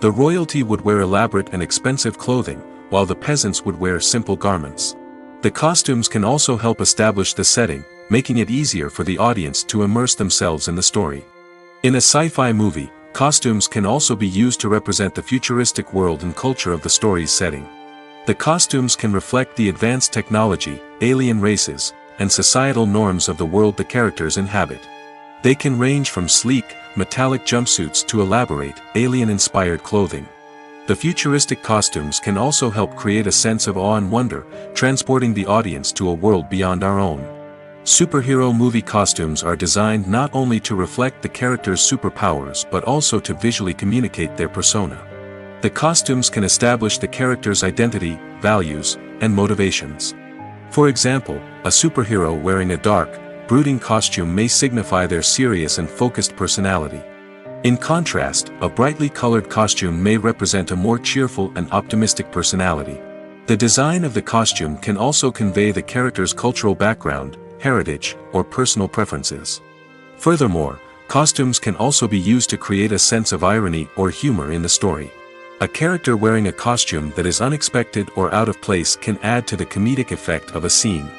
The royalty would wear elaborate and expensive clothing, while the peasants would wear simple garments. The costumes can also help establish the setting, making it easier for the audience to immerse themselves in the story. In a sci-fi movie, costumes can also be used to represent the futuristic world and culture of the story's setting. The costumes can reflect the advanced technology, alien races, and societal norms of the world the characters inhabit. They can range from sleek, metallic jumpsuits to elaborate, alien-inspired clothing. The futuristic costumes can also help create a sense of awe and wonder, transporting the audience to a world beyond our own. Superhero movie costumes are designed not only to reflect the character's superpowers but also to visually communicate their persona. The costumes can establish the character's identity, values, and motivations. For example, a superhero wearing a dark, brooding costume may signify their serious and focused personality. In contrast, a brightly colored costume may represent a more cheerful and optimistic personality. The design of the costume can also convey the character's cultural background, heritage, or personal preferences. Furthermore, costumes can also be used to create a sense of irony or humor in the story. A character wearing a costume that is unexpected or out of place can add to the comedic effect of a scene.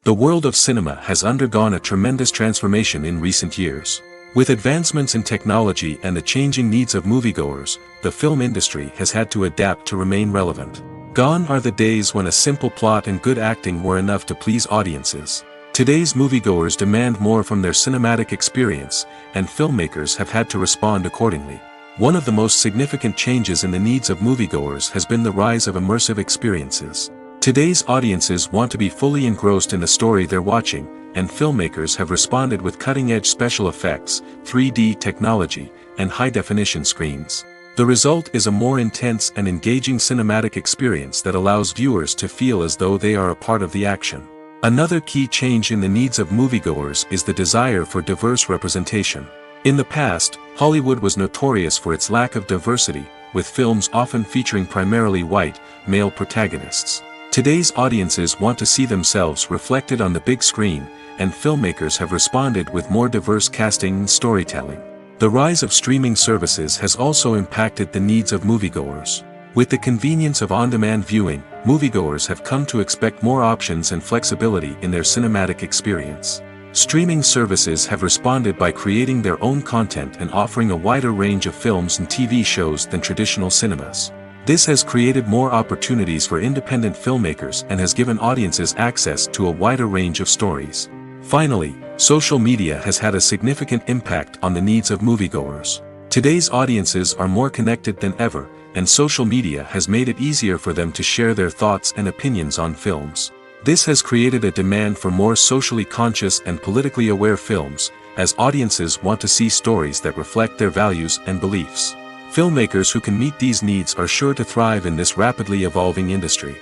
The world of cinema has undergone a tremendous transformation in recent years. With advancements in technology and the changing needs of moviegoers, the film industry has had to adapt to remain relevant. Gone are the days when a simple plot and good acting were enough to please audiences. Today's moviegoers demand more from their cinematic experience, and filmmakers have had to respond accordingly. One of the most significant changes in the needs of moviegoers has been the rise of immersive experiences. Today's audiences want to be fully engrossed in the story they're watching, and filmmakers have responded with cutting-edge special effects, 3D technology, and high-definition screens. The result is a more intense and engaging cinematic experience that allows viewers to feel as though they are a part of the action. Another key change in the needs of moviegoers is the desire for diverse representation. In the past, Hollywood was notorious for its lack of diversity, with films often featuring primarily white, male protagonists. Today's audiences want to see themselves reflected on the big screen, and filmmakers have responded with more diverse casting and storytelling. The rise of streaming services has also impacted the needs of moviegoers. With the convenience of on-demand viewing, moviegoers have come to expect more options and flexibility in their cinematic experience. Streaming services have responded by creating their own content and offering a wider range of films and TV shows than traditional cinemas. This has created more opportunities for independent filmmakers and has given audiences access to a wider range of stories. Finally, social media has had a significant impact on the needs of moviegoers. Today's audiences are more connected than ever, and social media has made it easier for them to share their thoughts and opinions on films. This has created a demand for more socially conscious and politically aware films, as audiences want to see stories that reflect their values and beliefs. Filmmakers who can meet these needs are sure to thrive in this rapidly evolving industry.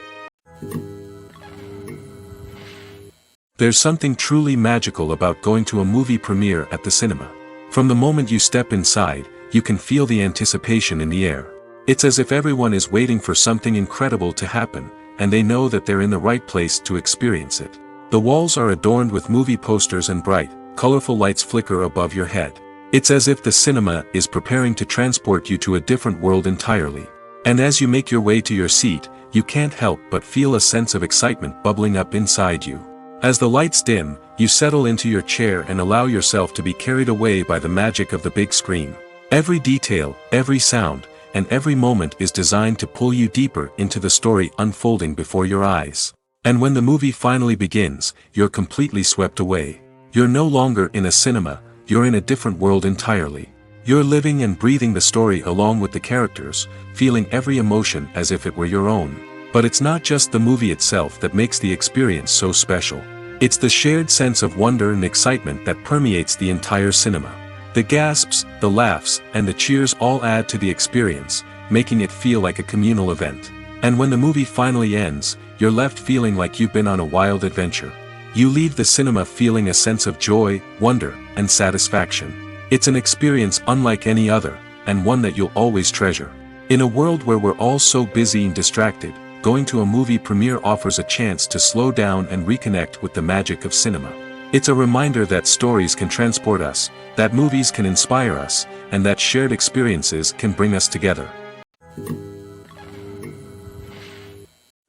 There's something truly magical about going to a movie premiere at the cinema. From the moment you step inside, you can feel the anticipation in the air. It's as if everyone is waiting for something incredible to happen, and they know that they're in the right place to experience it. The walls are adorned with movie posters and bright, colorful lights flicker above your head. It's as if the cinema is preparing to transport you to a different world entirely. And as you make your way to your seat, you can't help but feel a sense of excitement bubbling up inside you. As the lights dim, you settle into your chair and allow yourself to be carried away by the magic of the big screen. Every detail, every sound, and every moment is designed to pull you deeper into the story unfolding before your eyes. And when the movie finally begins, you're completely swept away. You're no longer in a cinema, you're in a different world entirely. You're living and breathing the story along with the characters, feeling every emotion as if it were your own. But it's not just the movie itself that makes the experience so special. It's the shared sense of wonder and excitement that permeates the entire cinema. The gasps, the laughs, and the cheers all add to the experience, making it feel like a communal event. And when the movie finally ends, you're left feeling like you've been on a wild adventure. You leave the cinema feeling a sense of joy, wonder, and satisfaction. It's an experience unlike any other, and one that you'll always treasure. In a world where we're all so busy and distracted, going to a movie premiere offers a chance to slow down and reconnect with the magic of cinema. It's a reminder that stories can transport us, that movies can inspire us, and that shared experiences can bring us together.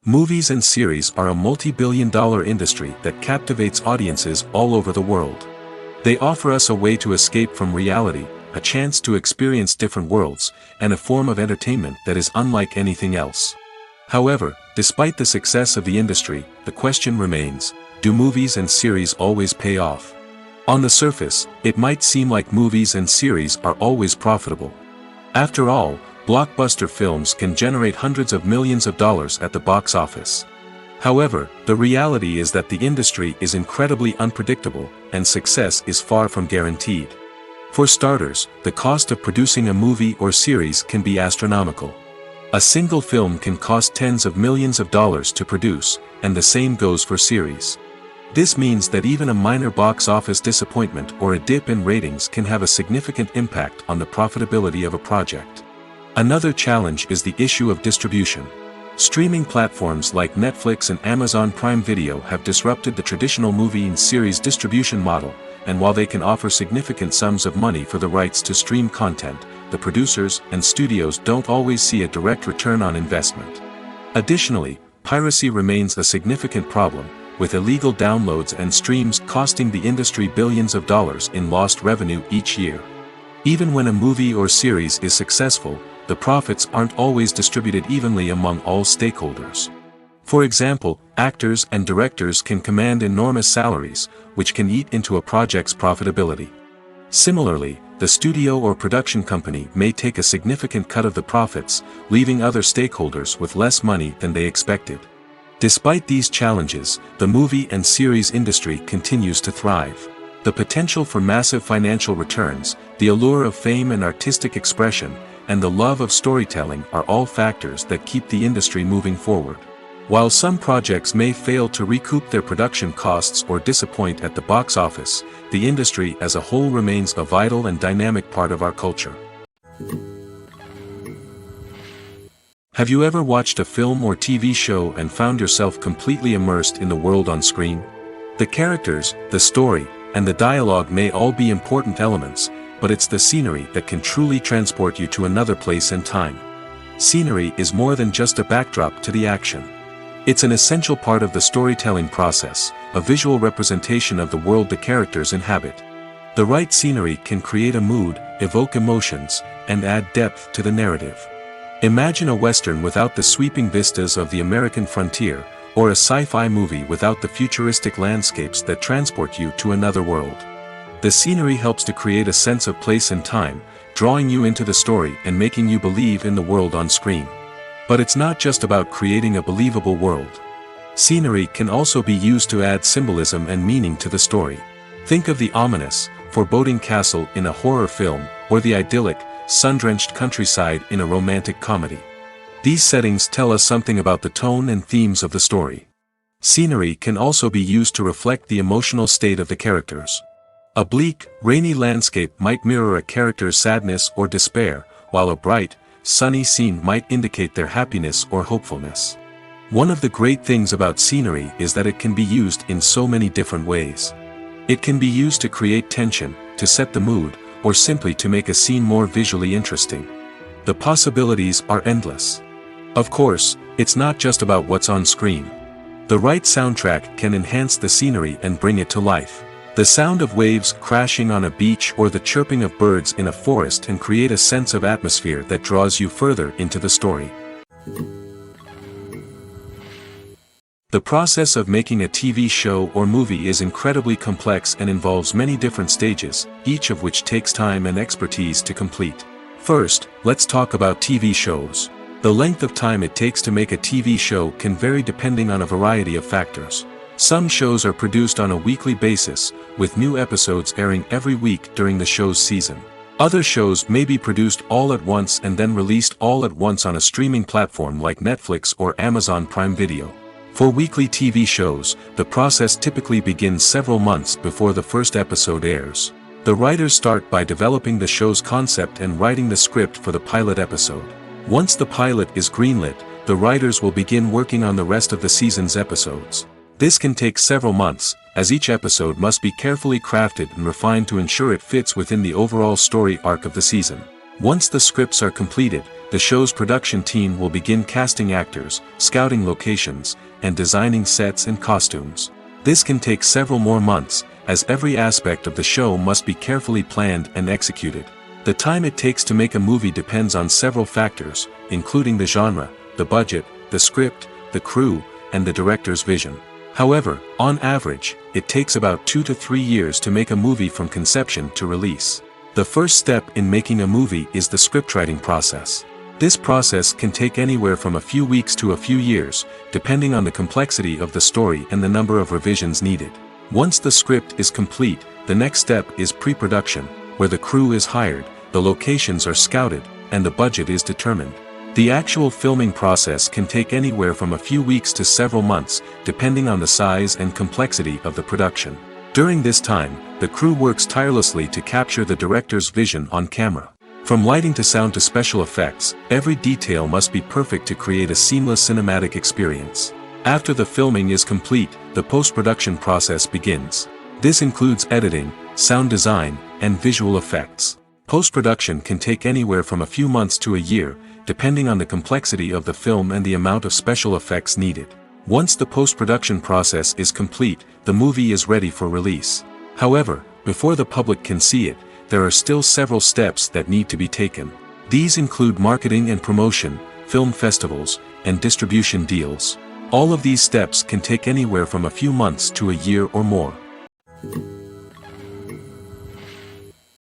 Movies and series are a multi-billion-dollar industry that captivates audiences all over the world. They offer us a way to escape from reality, a chance to experience different worlds, and a form of entertainment that is unlike anything else. However, despite the success of the industry, the question remains, do movies and series always pay off? On the surface, it might seem like movies and series are always profitable. After all, blockbuster films can generate hundreds of millions of dollars at the box office. However, the reality is that the industry is incredibly unpredictable, and success is far from guaranteed. For starters, the cost of producing a movie or series can be astronomical. A single film can cost tens of millions of dollars to produce, and the same goes for series. This means that even a minor box office disappointment or a dip in ratings can have a significant impact on the profitability of a project. Another challenge is the issue of distribution. Streaming platforms like Netflix and Amazon Prime Video have disrupted the traditional movie and series distribution model, and while they can offer significant sums of money for the rights to stream content, the producers and studios don't always see a direct return on investment. Additionally, piracy remains a significant problem, with illegal downloads and streams costing the industry billions of dollars in lost revenue each year. Even when a movie or series is successful, the profits aren't always distributed evenly among all stakeholders. For example, actors and directors can command enormous salaries, which can eat into a project's profitability. Similarly, the studio or production company may take a significant cut of the profits, leaving other stakeholders with less money than they expected. Despite these challenges, the movie and series industry continues to thrive. The potential for massive financial returns, the allure of fame and artistic expression, and the love of storytelling are all factors that keep the industry moving forward. While some projects may fail to recoup their production costs or disappoint at the box office, the industry as a whole remains a vital and dynamic part of our culture. Have you ever watched a film or TV show and found yourself completely immersed in the world on screen? The characters, the story, and the dialogue may all be important elements, but it's the scenery that can truly transport you to another place and time. Scenery is more than just a backdrop to the action. It's an essential part of the storytelling process, a visual representation of the world the characters inhabit. The right scenery can create a mood, evoke emotions, and add depth to the narrative. Imagine a Western without the sweeping vistas of the American frontier, or a sci-fi movie without the futuristic landscapes that transport you to another world. The scenery helps to create a sense of place and time, drawing you into the story and making you believe in the world on screen. But it's not just about creating a believable world. Scenery can also be used to add symbolism and meaning to the story. Think of the ominous, foreboding castle in a horror film, or the idyllic, sun-drenched countryside in a romantic comedy. These settings tell us something about the tone and themes of the story. Scenery can also be used to reflect the emotional state of the characters. A bleak, rainy landscape might mirror a character's sadness or despair, while a bright, sunny scene might indicate their happiness or hopefulness. One of the great things about scenery is that it can be used in so many different ways. It can be used to create tension, to set the mood, or simply to make a scene more visually interesting. The possibilities are endless. Of course, it's not just about what's on screen. The right soundtrack can enhance the scenery and bring it to life. The sound of waves crashing on a beach or the chirping of birds in a forest can create a sense of atmosphere that draws you further into the story. The process of making a TV show or movie is incredibly complex and involves many different stages, each of which takes time and expertise to complete. First, let's talk about TV shows. The length of time it takes to make a TV show can vary depending on a variety of factors. Some shows are produced on a weekly basis, with new episodes airing every week during the show's season. Other shows may be produced all at once and then released all at once on a streaming platform like Netflix or Amazon Prime Video. For weekly TV shows, the process typically begins several months before the first episode airs. The writers start by developing the show's concept and writing the script for the pilot episode. Once the pilot is greenlit, the writers will begin working on the rest of the season's episodes. This can take several months, as each episode must be carefully crafted and refined to ensure it fits within the overall story arc of the season. Once the scripts are completed, the show's production team will begin casting actors, scouting locations, and designing sets and costumes. This can take several more months, as every aspect of the show must be carefully planned and executed. The time it takes to make a movie depends on several factors, including the genre, the budget, the script, the crew, and the director's vision. However, on average, it takes about 2 to 3 years to make a movie from conception to release. The first step in making a movie is the scriptwriting process. This process can take anywhere from a few weeks to a few years, depending on the complexity of the story and the number of revisions needed. Once the script is complete, the next step is pre-production, where the crew is hired, the locations are scouted, and the budget is determined. The actual filming process can take anywhere from a few weeks to several months, depending on the size and complexity of the production. During this time, the crew works tirelessly to capture the director's vision on camera. From lighting to sound to special effects, every detail must be perfect to create a seamless cinematic experience. After the filming is complete, the post-production process begins. This includes editing, sound design, and visual effects. Post-production can take anywhere from a few months to a year, depending on the complexity of the film and the amount of special effects needed. Once the post-production process is complete, the movie is ready for release. However, before the public can see it, there are still several steps that need to be taken. These include marketing and promotion, film festivals, and distribution deals. All of these steps can take anywhere from a few months to a year or more.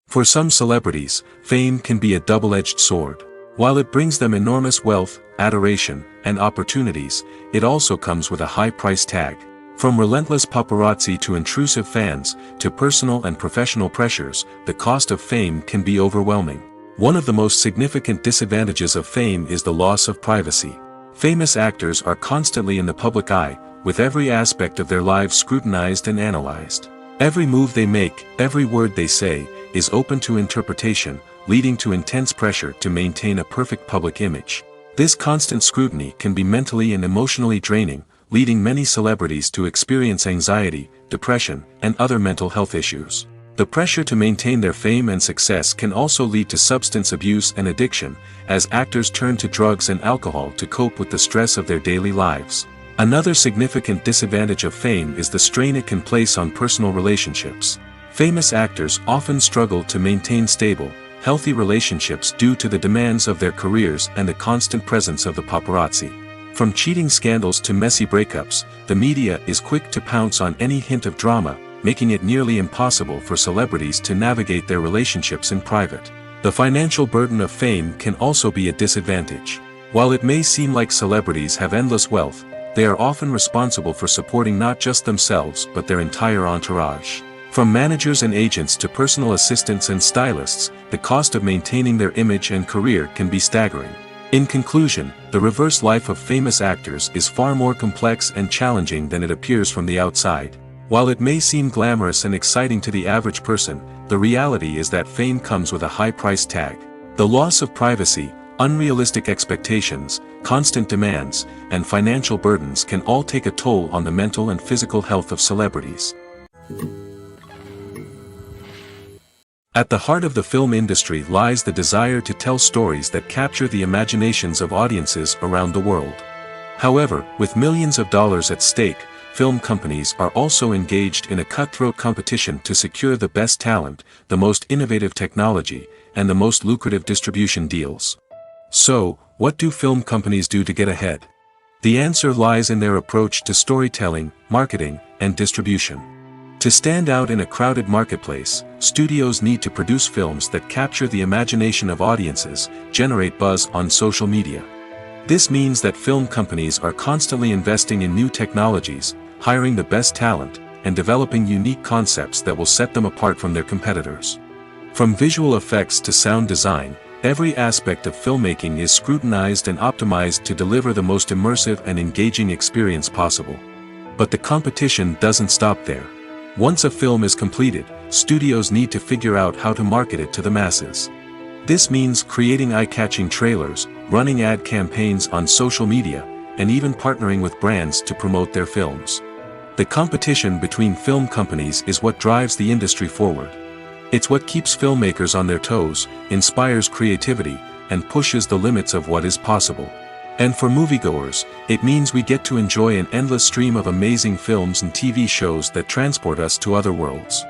For some celebrities, fame can be a double-edged sword. While it brings them enormous wealth, adoration, and opportunities, it also comes with a high price tag. From relentless paparazzi to intrusive fans, to personal and professional pressures, the cost of fame can be overwhelming. One of the most significant disadvantages of fame is the loss of privacy. Famous actors are constantly in the public eye, with every aspect of their lives scrutinized and analyzed. Every move they make, every word they say, is open to interpretation, leading to intense pressure to maintain a perfect public image. This constant scrutiny can be mentally and emotionally draining, leading many celebrities to experience anxiety, depression, and other mental health issues. The pressure to maintain their fame and success can also lead to substance abuse and addiction, as actors turn to drugs and alcohol to cope with the stress of their daily lives. Another significant disadvantage of fame is the strain it can place on personal relationships. Famous actors often struggle to maintain stable, healthy relationships due to the demands of their careers and the constant presence of the paparazzi. From cheating scandals to messy breakups, the media is quick to pounce on any hint of drama, making it nearly impossible for celebrities to navigate their relationships in private. The financial burden of fame can also be a disadvantage. While it may seem like celebrities have endless wealth, they are often responsible for supporting not just themselves but their entire entourage. From managers and agents to personal assistants and stylists, the cost of maintaining their image and career can be staggering. In conclusion, the reverse life of famous actors is far more complex and challenging than it appears from the outside. While it may seem glamorous and exciting to the average person, the reality is that fame comes with a high price tag. The loss of privacy, unrealistic expectations, constant demands, and financial burdens can all take a toll on the mental and physical health of celebrities. At the heart of the film industry lies the desire to tell stories that capture the imaginations of audiences around the world. However, with millions of dollars at stake, film companies are also engaged in a cutthroat competition to secure the best talent, the most innovative technology, and the most lucrative distribution deals. So, what do film companies do to get ahead? The answer lies in their approach to storytelling, marketing, and distribution. To stand out in a crowded marketplace, studios need to produce films that capture the imagination of audiences, generate buzz on social media. This means that film companies are constantly investing in new technologies, hiring the best talent, and developing unique concepts that will set them apart from their competitors. From visual effects to sound design, every aspect of filmmaking is scrutinized and optimized to deliver the most immersive and engaging experience possible. But the competition doesn't stop there. Once a film is completed, studios need to figure out how to market it to the masses. This means creating eye-catching trailers, running ad campaigns on social media, and even partnering with brands to promote their films. The competition between film companies is what drives the industry forward. It's what keeps filmmakers on their toes, inspires creativity, and pushes the limits of what is possible. And for moviegoers, it means we get to enjoy an endless stream of amazing films and TV shows that transport us to other worlds.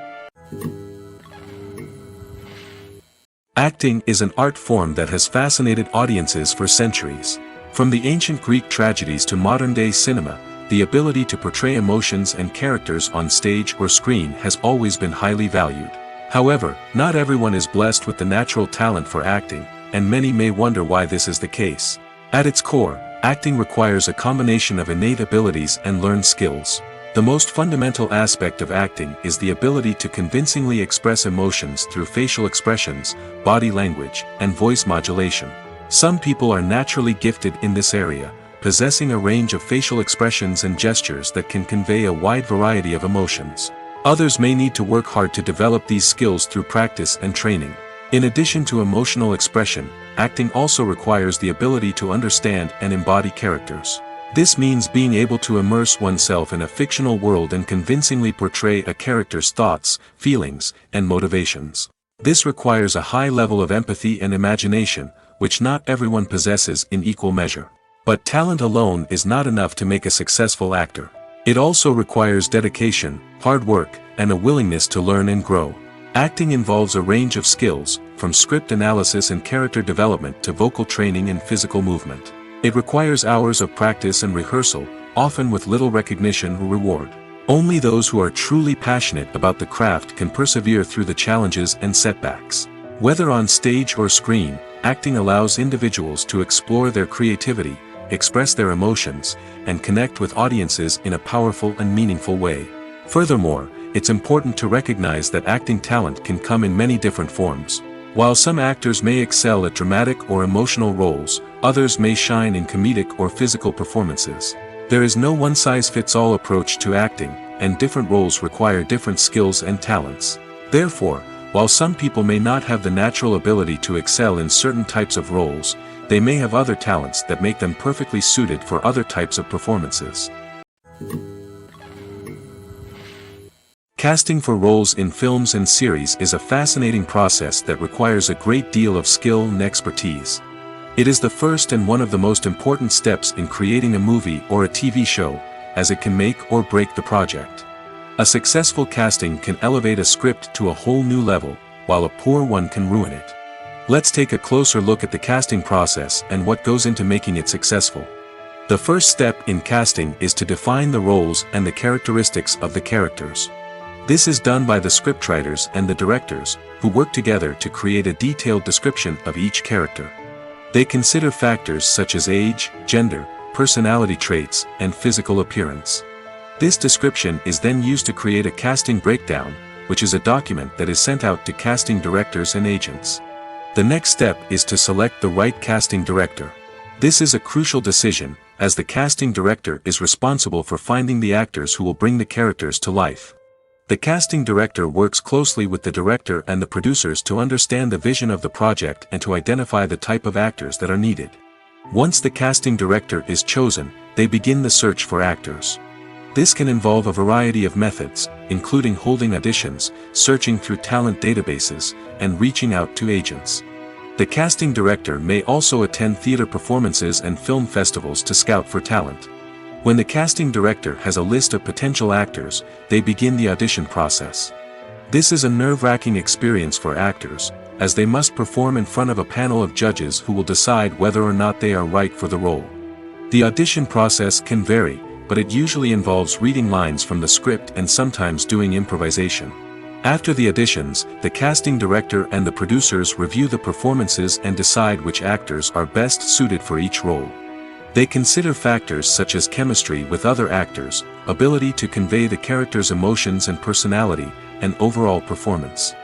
Acting is an art form that has fascinated audiences for centuries. From the ancient Greek tragedies to modern-day cinema, the ability to portray emotions and characters on stage or screen has always been highly valued. However, not everyone is blessed with the natural talent for acting, and many may wonder why this is the case. At its core, acting requires a combination of innate abilities and learned skills. The most fundamental aspect of acting is the ability to convincingly express emotions through facial expressions, body language, and voice modulation. Some people are naturally gifted in this area, possessing a range of facial expressions and gestures that can convey a wide variety of emotions. Others may need to work hard to develop these skills through practice and training. In addition to emotional expression, acting also requires the ability to understand and embody characters. This means being able to immerse oneself in a fictional world and convincingly portray a character's thoughts, feelings, and motivations. This requires a high level of empathy and imagination, which not everyone possesses in equal measure. But talent alone is not enough to make a successful actor. It also requires dedication, hard work, and a willingness to learn and grow. Acting involves a range of skills, from script analysis and character development to vocal training and physical movement. It requires hours of practice and rehearsal, often with little recognition or reward. Only those who are truly passionate about the craft can persevere through the challenges and setbacks. Whether on stage or screen, acting allows individuals to explore their creativity, express their emotions, and connect with audiences in a powerful and meaningful way. Furthermore, it's important to recognize that acting talent can come in many different forms. While some actors may excel at dramatic or emotional roles, others may shine in comedic or physical performances. There is no one-size-fits-all approach to acting, and different roles require different skills and talents. Therefore, while some people may not have the natural ability to excel in certain types of roles, they may have other talents that make them perfectly suited for other types of performances. Casting for roles in films and series is a fascinating process that requires a great deal of skill and expertise. It is the first and one of the most important steps in creating a movie or a TV show, as it can make or break the project. A successful casting can elevate a script to a whole new level, while a poor one can ruin it. Let's take a closer look at the casting process and what goes into making it successful. The first step in casting is to define the roles and the characteristics of the characters. This is done by the scriptwriters and the directors, who work together to create a detailed description of each character. They consider factors such as age, gender, personality traits, and physical appearance. This description is then used to create a casting breakdown, which is a document that is sent out to casting directors and agents. The next step is to select the right casting director. This is a crucial decision, as the casting director is responsible for finding the actors who will bring the characters to life. The casting director works closely with the director and the producers to understand the vision of the project and to identify the type of actors that are needed. Once the casting director is chosen, they begin the search for actors. This can involve a variety of methods, including holding auditions, searching through talent databases, and reaching out to agents. The casting director may also attend theater performances and film festivals to scout for talent. When the casting director has a list of potential actors, they begin the audition process. This is a nerve-wracking experience for actors, as they must perform in front of a panel of judges who will decide whether or not they are right for the role. The audition process can vary, but it usually involves reading lines from the script and sometimes doing improvisation. After the auditions, the casting director and the producers review the performances and decide which actors are best suited for each role. They consider factors such as chemistry with other actors, ability to convey the character's emotions and personality, and overall performance.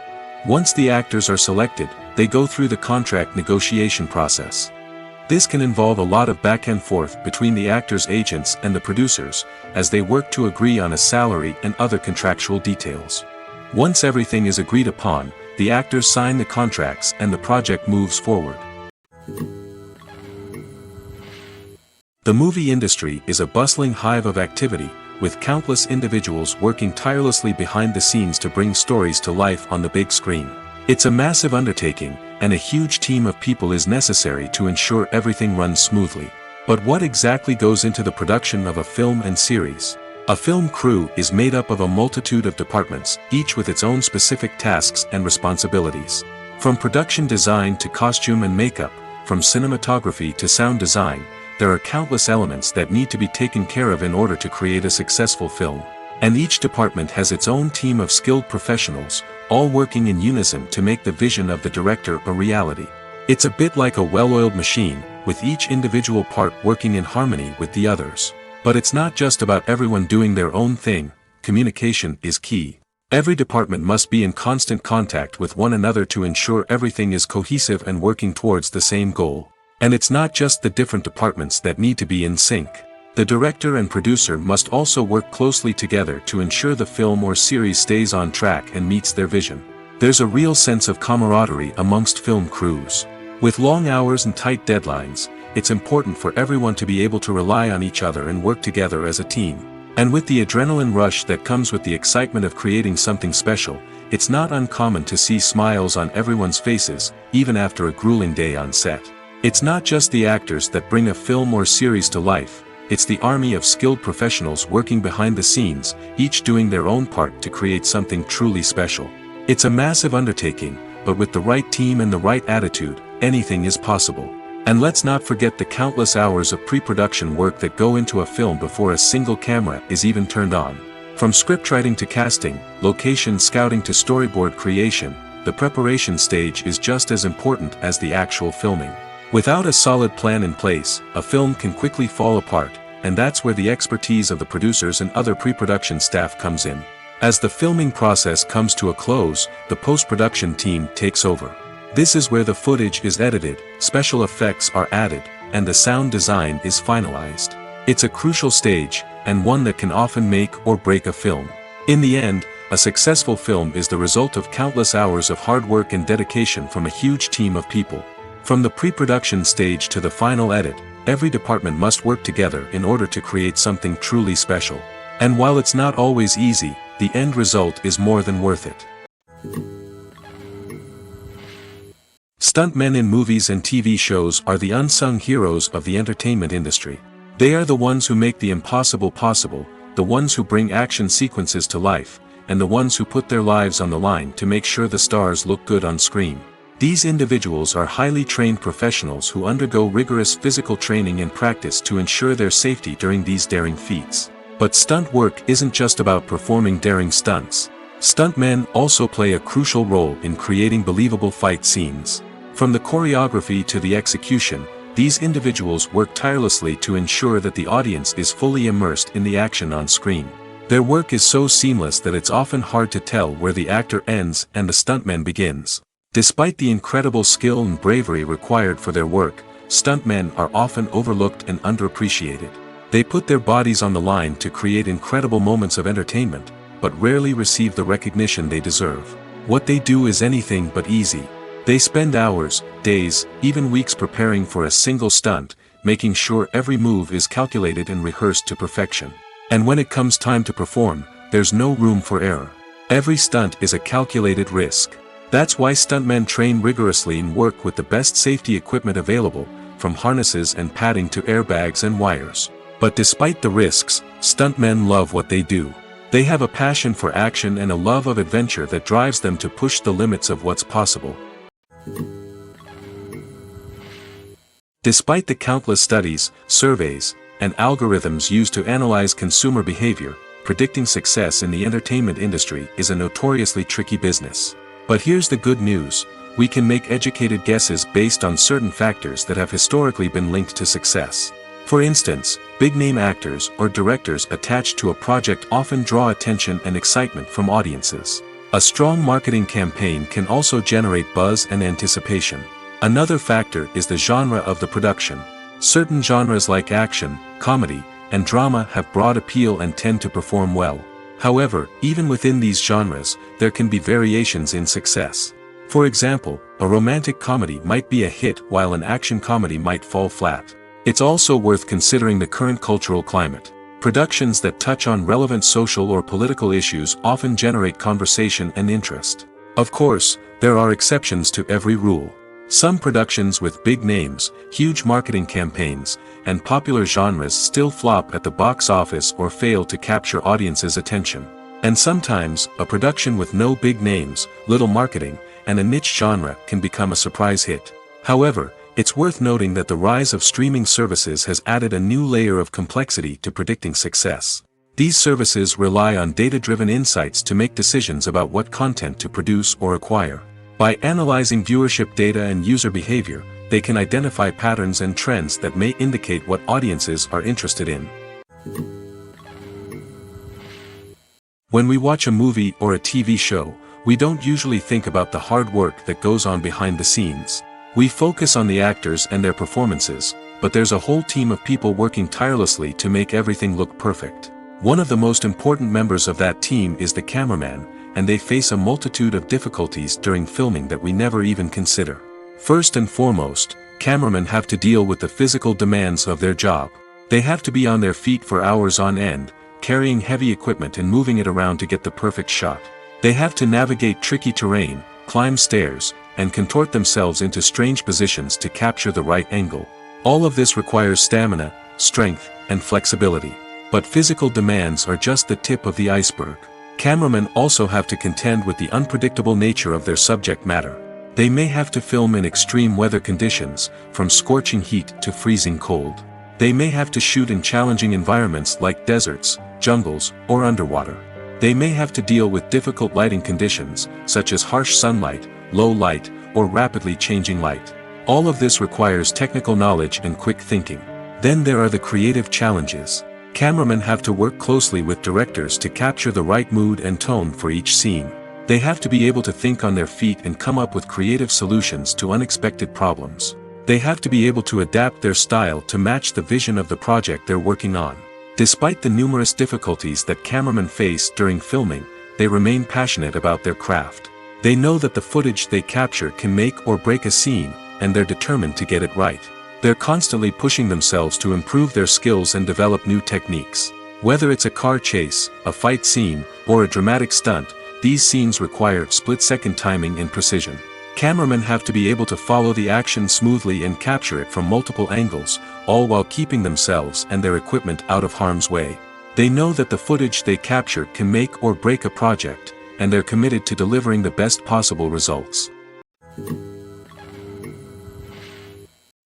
Once the actors are selected, they go through the contract negotiation process. This can involve a lot of back and forth between the actors' agents and the producers, as they work to agree on a salary and other contractual details. Once everything is agreed upon, the actors sign the contracts and the project moves forward. The movie industry is a bustling hive of activity, with countless individuals working tirelessly behind the scenes to bring stories to life on the big screen. It's a massive undertaking, and a huge team of people is necessary to ensure everything runs smoothly. But what exactly goes into the production of a film and series? A film crew is made up of a multitude of departments, each with its own specific tasks and responsibilities. From production design to costume and makeup, from cinematography to sound design, there are countless elements that need to be taken care of in order to create a successful film. And each department has its own team of skilled professionals, all working in unison to make the vision of the director a reality. It's a bit like a well-oiled machine, with each individual part working in harmony with the others. But it's not just about everyone doing their own thing. Communication is key. Every department must be in constant contact with one another to ensure everything is cohesive and working towards the same goal. And it's not just the different departments that need to be in sync. The director and producer must also work closely together to ensure the film or series stays on track and meets their vision. There's a real sense of camaraderie amongst film crews. With long hours and tight deadlines, it's important for everyone to be able to rely on each other and work together as a team. And with the adrenaline rush that comes with the excitement of creating something special, it's not uncommon to see smiles on everyone's faces, even after a grueling day on set. It's not just the actors that bring a film or series to life, it's the army of skilled professionals working behind the scenes, each doing their own part to create something truly special. It's a massive undertaking, but with the right team and the right attitude, anything is possible. And let's not forget the countless hours of pre-production work that go into a film before a single camera is even turned on. From scriptwriting to casting, location scouting to storyboard creation, the preparation stage is just as important as the actual filming. Without a solid plan in place, a film can quickly fall apart, and that's where the expertise of the producers and other pre-production staff comes in. As the filming process comes to a close, the post-production team takes over. This is where the footage is edited, special effects are added, and the sound design is finalized. It's a crucial stage, and one that can often make or break a film. In the end, a successful film is the result of countless hours of hard work and dedication from a huge team of people. From the pre-production stage to the final edit, every department must work together in order to create something truly special. And while it's not always easy, the end result is more than worth it. Stuntmen in movies and TV shows are the unsung heroes of the entertainment industry. They are the ones who make the impossible possible, the ones who bring action sequences to life, and the ones who put their lives on the line to make sure the stars look good on screen. These individuals are highly trained professionals who undergo rigorous physical training and practice to ensure their safety during these daring feats. But stunt work isn't just about performing daring stunts. Stuntmen also play a crucial role in creating believable fight scenes. From the choreography to the execution, these individuals work tirelessly to ensure that the audience is fully immersed in the action on screen. Their work is so seamless that it's often hard to tell where the actor ends and the stuntman begins. Despite the incredible skill and bravery required for their work, stuntmen are often overlooked and underappreciated. They put their bodies on the line to create incredible moments of entertainment, but rarely receive the recognition they deserve. What they do is anything but easy. They spend hours, days, even weeks preparing for a single stunt, making sure every move is calculated and rehearsed to perfection. And when it comes time to perform, there's no room for error. Every stunt is a calculated risk. That's why stuntmen train rigorously and work with the best safety equipment available, from harnesses and padding to airbags and wires. But despite the risks, stuntmen love what they do. They have a passion for action and a love of adventure that drives them to push the limits of what's possible. Despite the countless studies, surveys, and algorithms used to analyze consumer behavior, predicting success in the entertainment industry is a notoriously tricky business. But here's the good news: we can make educated guesses based on certain factors that have historically been linked to success. For instance, big-name actors or directors attached to a project often draw attention and excitement from audiences. A strong marketing campaign can also generate buzz and anticipation. Another factor is the genre of the production. Certain genres like action, comedy, and drama have broad appeal and tend to perform well. However, even within these genres, there can be variations in success. For example, a romantic comedy might be a hit while an action comedy might fall flat. It's also worth considering the current cultural climate. Productions that touch on relevant social or political issues often generate conversation and interest. Of course, there are exceptions to every rule. Some productions with big names, huge marketing campaigns, and popular genres still flop at the box office or fail to capture audiences' attention. And sometimes, a production with no big names, little marketing, and a niche genre can become a surprise hit. However, it's worth noting that the rise of streaming services has added a new layer of complexity to predicting success. These services rely on data-driven insights to make decisions about what content to produce or acquire. By analyzing viewership data and user behavior, they can identify patterns and trends that may indicate what audiences are interested in. When we watch a movie or a TV show, we don't usually think about the hard work that goes on behind the scenes. We focus on the actors and their performances, but there's a whole team of people working tirelessly to make everything look perfect. One of the most important members of that team is the cameraman, and they face a multitude of difficulties during filming that we never even consider. First and foremost, cameramen have to deal with the physical demands of their job. They have to be on their feet for hours on end, carrying heavy equipment and moving it around to get the perfect shot. They have to navigate tricky terrain, climb stairs, and contort themselves into strange positions to capture the right angle. All of this requires stamina, strength, and flexibility. But physical demands are just the tip of the iceberg. Cameramen also have to contend with the unpredictable nature of their subject matter. They may have to film in extreme weather conditions, from scorching heat to freezing cold. They may have to shoot in challenging environments like deserts, jungles, or underwater. They may have to deal with difficult lighting conditions, such as harsh sunlight, low light, or rapidly changing light. All of this requires technical knowledge and quick thinking. Then there are the creative challenges. Cameramen have to work closely with directors to capture the right mood and tone for each scene. They have to be able to think on their feet and come up with creative solutions to unexpected problems. They have to be able to adapt their style to match the vision of the project they're working on. Despite the numerous difficulties that cameramen face during filming, they remain passionate about their craft. They know that the footage they capture can make or break a scene, and they're determined to get it right. They're constantly pushing themselves to improve their skills and develop new techniques. Whether it's a car chase, a fight scene, or a dramatic stunt, these scenes require split-second timing and precision. Cameramen have to be able to follow the action smoothly and capture it from multiple angles, all while keeping themselves and their equipment out of harm's way. They know that the footage they capture can make or break a project, and they're committed to delivering the best possible results.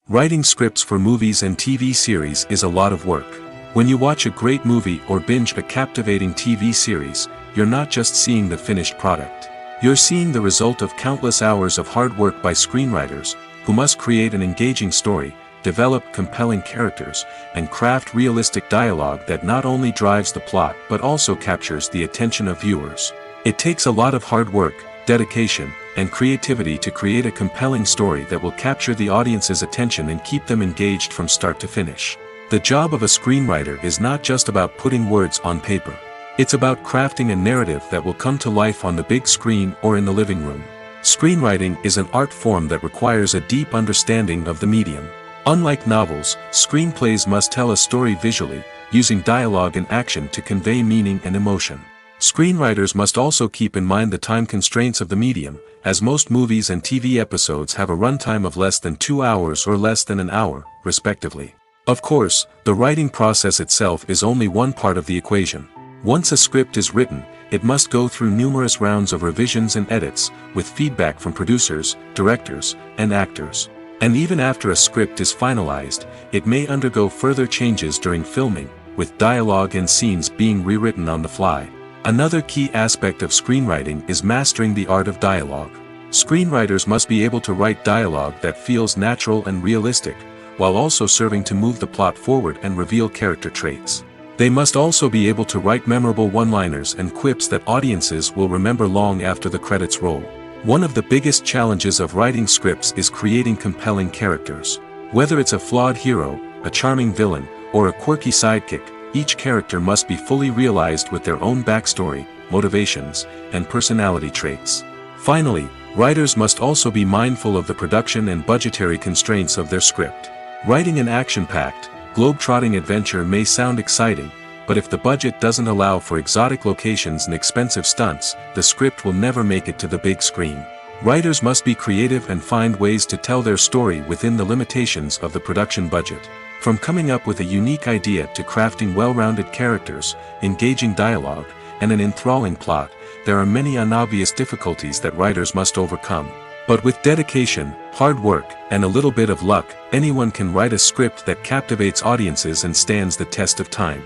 Writing scripts for movies and TV series is a lot of work. When you watch a great movie or binge a captivating TV series, you're not just seeing the finished product. You're seeing the result of countless hours of hard work by screenwriters, who must create an engaging story, develop compelling characters, and craft realistic dialogue that not only drives the plot but also captures the attention of viewers. It takes a lot of hard work, dedication, and creativity to create a compelling story that will capture the audience's attention and keep them engaged from start to finish. The job of a screenwriter is not just about putting words on paper. It's about crafting a narrative that will come to life on the big screen or in the living room. Screenwriting is an art form that requires a deep understanding of the medium. Unlike novels, screenplays must tell a story visually, using dialogue and action to convey meaning and emotion. Screenwriters must also keep in mind the time constraints of the medium, as most movies and TV episodes have a runtime of less than 2 hours or less than an hour, respectively. Of course, the writing process itself is only one part of the equation. Once a script is written, it must go through numerous rounds of revisions and edits, with feedback from producers, directors, and actors. And even after a script is finalized, it may undergo further changes during filming, with dialogue and scenes being rewritten on the fly. Another key aspect of screenwriting is mastering the art of dialogue. Screenwriters must be able to write dialogue that feels natural and realistic, while also serving to move the plot forward and reveal character traits. They must also be able to write memorable one-liners and quips that audiences will remember long after the credits roll. One of the biggest challenges of writing scripts is creating compelling characters. Whether it's a flawed hero, a charming villain, or a quirky sidekick, each character must be fully realized with their own backstory, motivations, and personality traits. Finally, writers must also be mindful of the production and budgetary constraints of their script. Writing an action-packed, globe-trotting adventure may sound exciting, but if the budget doesn't allow for exotic locations and expensive stunts, the script will never make it to the big screen. Writers must be creative and find ways to tell their story within the limitations of the production budget. From coming up with a unique idea to crafting well-rounded characters, engaging dialogue, and an enthralling plot, there are many unobvious difficulties that writers must overcome. But with dedication, hard work, and a little bit of luck, anyone can write a script that captivates audiences and stands the test of time.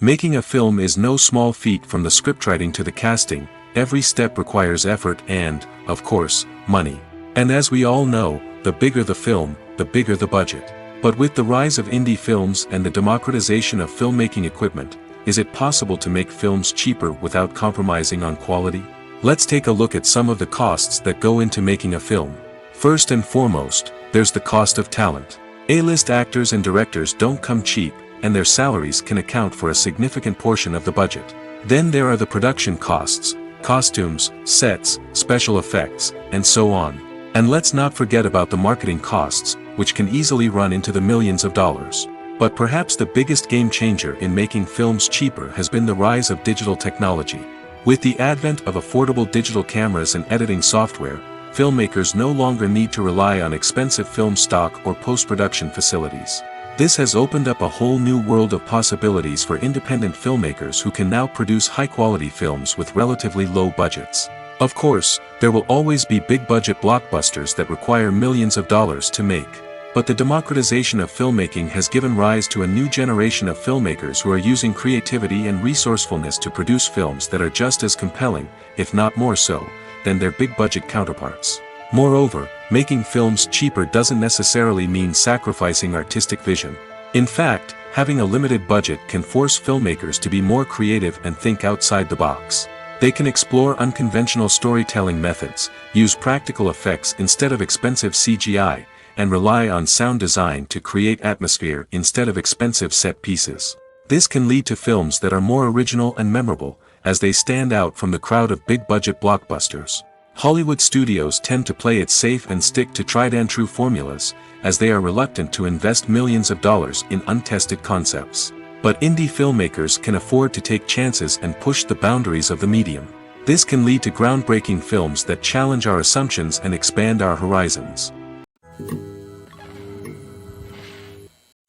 Making a film is no small feat. From the scriptwriting to the casting, every step requires effort and, of course, money. And as we all know, the bigger the film, the bigger the budget. But with the rise of indie films and the democratization of filmmaking equipment, is it possible to make films cheaper without compromising on quality? Let's take a look at some of the costs that go into making a film. First and foremost, there's the cost of talent. A-list actors and directors don't come cheap, and their salaries can account for a significant portion of the budget. Then there are the production costs, costumes, sets, special effects, and so on. And let's not forget about the marketing costs, which can easily run into the millions of dollars. But perhaps the biggest game changer in making films cheaper has been the rise of digital technology. With the advent of affordable digital cameras and editing software, filmmakers no longer need to rely on expensive film stock or post-production facilities. This has opened up a whole new world of possibilities for independent filmmakers who can now produce high-quality films with relatively low budgets. Of course, there will always be big-budget blockbusters that require millions of dollars to make. But the democratization of filmmaking has given rise to a new generation of filmmakers who are using creativity and resourcefulness to produce films that are just as compelling, if not more so, than their big-budget counterparts. Moreover, making films cheaper doesn't necessarily mean sacrificing artistic vision. In fact, having a limited budget can force filmmakers to be more creative and think outside the box. They can explore unconventional storytelling methods, use practical effects instead of expensive CGI, and rely on sound design to create atmosphere instead of expensive set pieces. This can lead to films that are more original and memorable, as they stand out from the crowd of big-budget blockbusters. Hollywood studios tend to play it safe and stick to tried-and-true formulas, as they are reluctant to invest millions of dollars in untested concepts. But indie filmmakers can afford to take chances and push the boundaries of the medium. This can lead to groundbreaking films that challenge our assumptions and expand our horizons.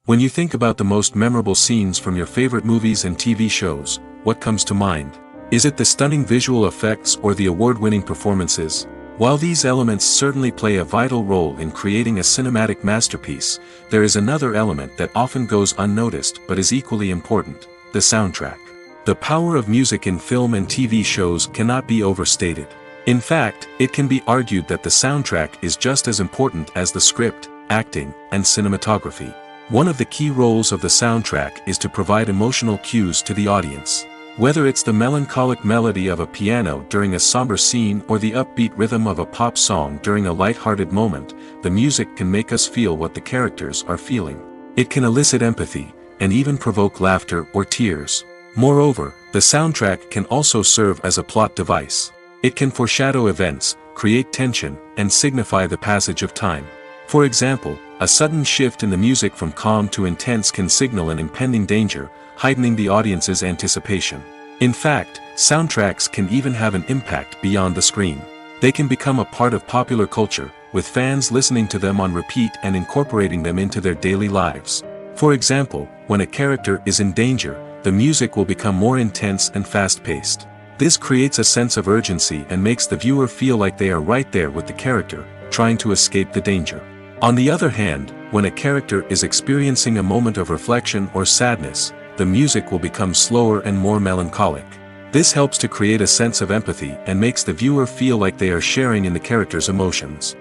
When you think about the most memorable scenes from your favorite movies and TV shows, what comes to mind? Is it the stunning visual effects or the award-winning performances? While these elements certainly play a vital role in creating a cinematic masterpiece, there is another element that often goes unnoticed but is equally important: the soundtrack. The power of music in film and TV shows cannot be overstated. In fact, it can be argued that the soundtrack is just as important as the script, acting, and cinematography. One of the key roles of the soundtrack is to provide emotional cues to the audience. Whether it's the melancholic melody of a piano during a somber scene or the upbeat rhythm of a pop song during a light-hearted moment, the music can make us feel what the characters are feeling. It can elicit empathy, and even provoke laughter or tears. Moreover, the soundtrack can also serve as a plot device. It can foreshadow events, create tension, and signify the passage of time. For example, a sudden shift in the music from calm to intense can signal an impending danger, heightening the audience's anticipation. In fact, soundtracks can even have an impact beyond the screen. They can become a part of popular culture, with fans listening to them on repeat and incorporating them into their daily lives. For example, when a character is in danger, the music will become more intense and fast-paced. This creates a sense of urgency and makes the viewer feel like they are right there with the character, trying to escape the danger. On the other hand, when a character is experiencing a moment of reflection or sadness, the music will become slower and more melancholic. This helps to create a sense of empathy and makes the viewer feel like they are sharing in the character's emotions.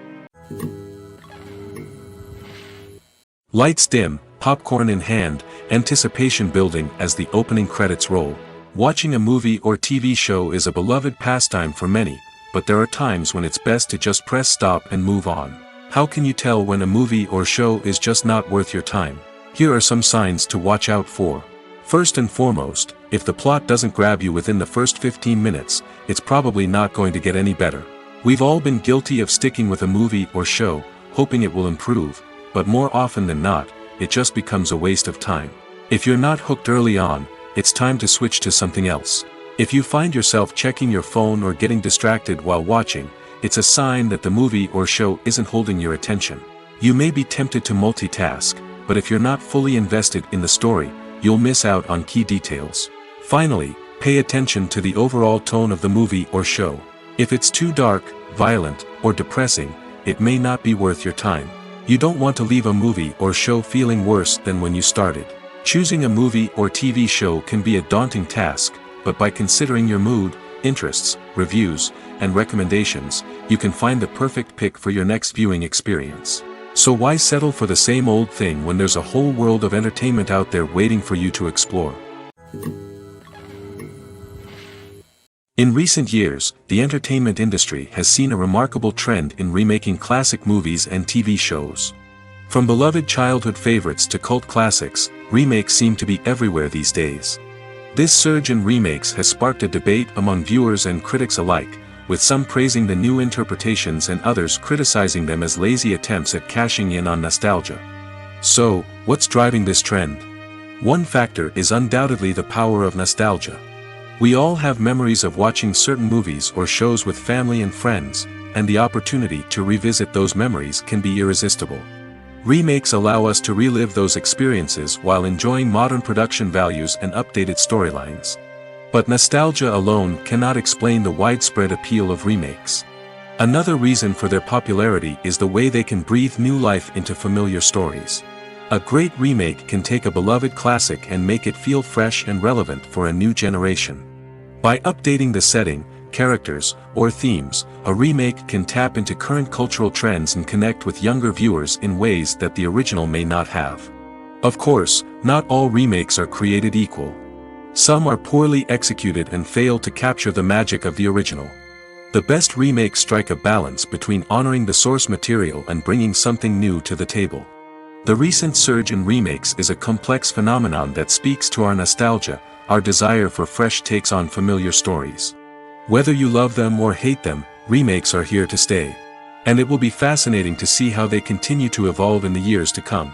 Lights dim, popcorn in hand, anticipation building as the opening credits roll. Watching a movie or TV show is a beloved pastime for many, but there are times when it's best to just press stop and move on. How can you tell when a movie or show is just not worth your time? Here are some signs to watch out for. First and foremost, if the plot doesn't grab you within the first 15 minutes, it's probably not going to get any better. We've all been guilty of sticking with a movie or show, hoping it will improve, but more often than not, it just becomes a waste of time. If you're not hooked early on, it's time to switch to something else. If you find yourself checking your phone or getting distracted while watching, it's a sign that the movie or show isn't holding your attention. You may be tempted to multitask, but if you're not fully invested in the story, you'll miss out on key details. Finally, pay attention to the overall tone of the movie or show. If it's too dark, violent, or depressing, it may not be worth your time. You don't want to leave a movie or show feeling worse than when you started. Choosing a movie or TV show can be a daunting task, but by considering your mood, interests, reviews, and recommendations, you can find the perfect pick for your next viewing experience. So why settle for the same old thing when there's a whole world of entertainment out there waiting for you to explore? In recent years, the entertainment industry has seen a remarkable trend in remaking classic movies and TV shows. From beloved childhood favorites to cult classics, remakes seem to be everywhere these days. This surge in remakes has sparked a debate among viewers and critics alike, with some praising the new interpretations and others criticizing them as lazy attempts at cashing in on nostalgia. So, what's driving this trend? One factor is undoubtedly the power of nostalgia. We all have memories of watching certain movies or shows with family and friends, and the opportunity to revisit those memories can be irresistible. Remakes allow us to relive those experiences while enjoying modern production values and updated storylines. But nostalgia alone cannot explain the widespread appeal of remakes. Another reason for their popularity is the way they can breathe new life into familiar stories. A great remake can take a beloved classic and make it feel fresh and relevant for a new generation. By updating the setting, characters, or themes, a remake can tap into current cultural trends and connect with younger viewers in ways that the original may not have. Of course, not all remakes are created equal. Some are poorly executed and fail to capture the magic of the original. The best remakes strike a balance between honoring the source material and bringing something new to the table. The recent surge in remakes is a complex phenomenon that speaks to our nostalgia, our desire for fresh takes on familiar stories. Whether you love them or hate them, remakes are here to stay. And it will be fascinating to see how they continue to evolve in the years to come.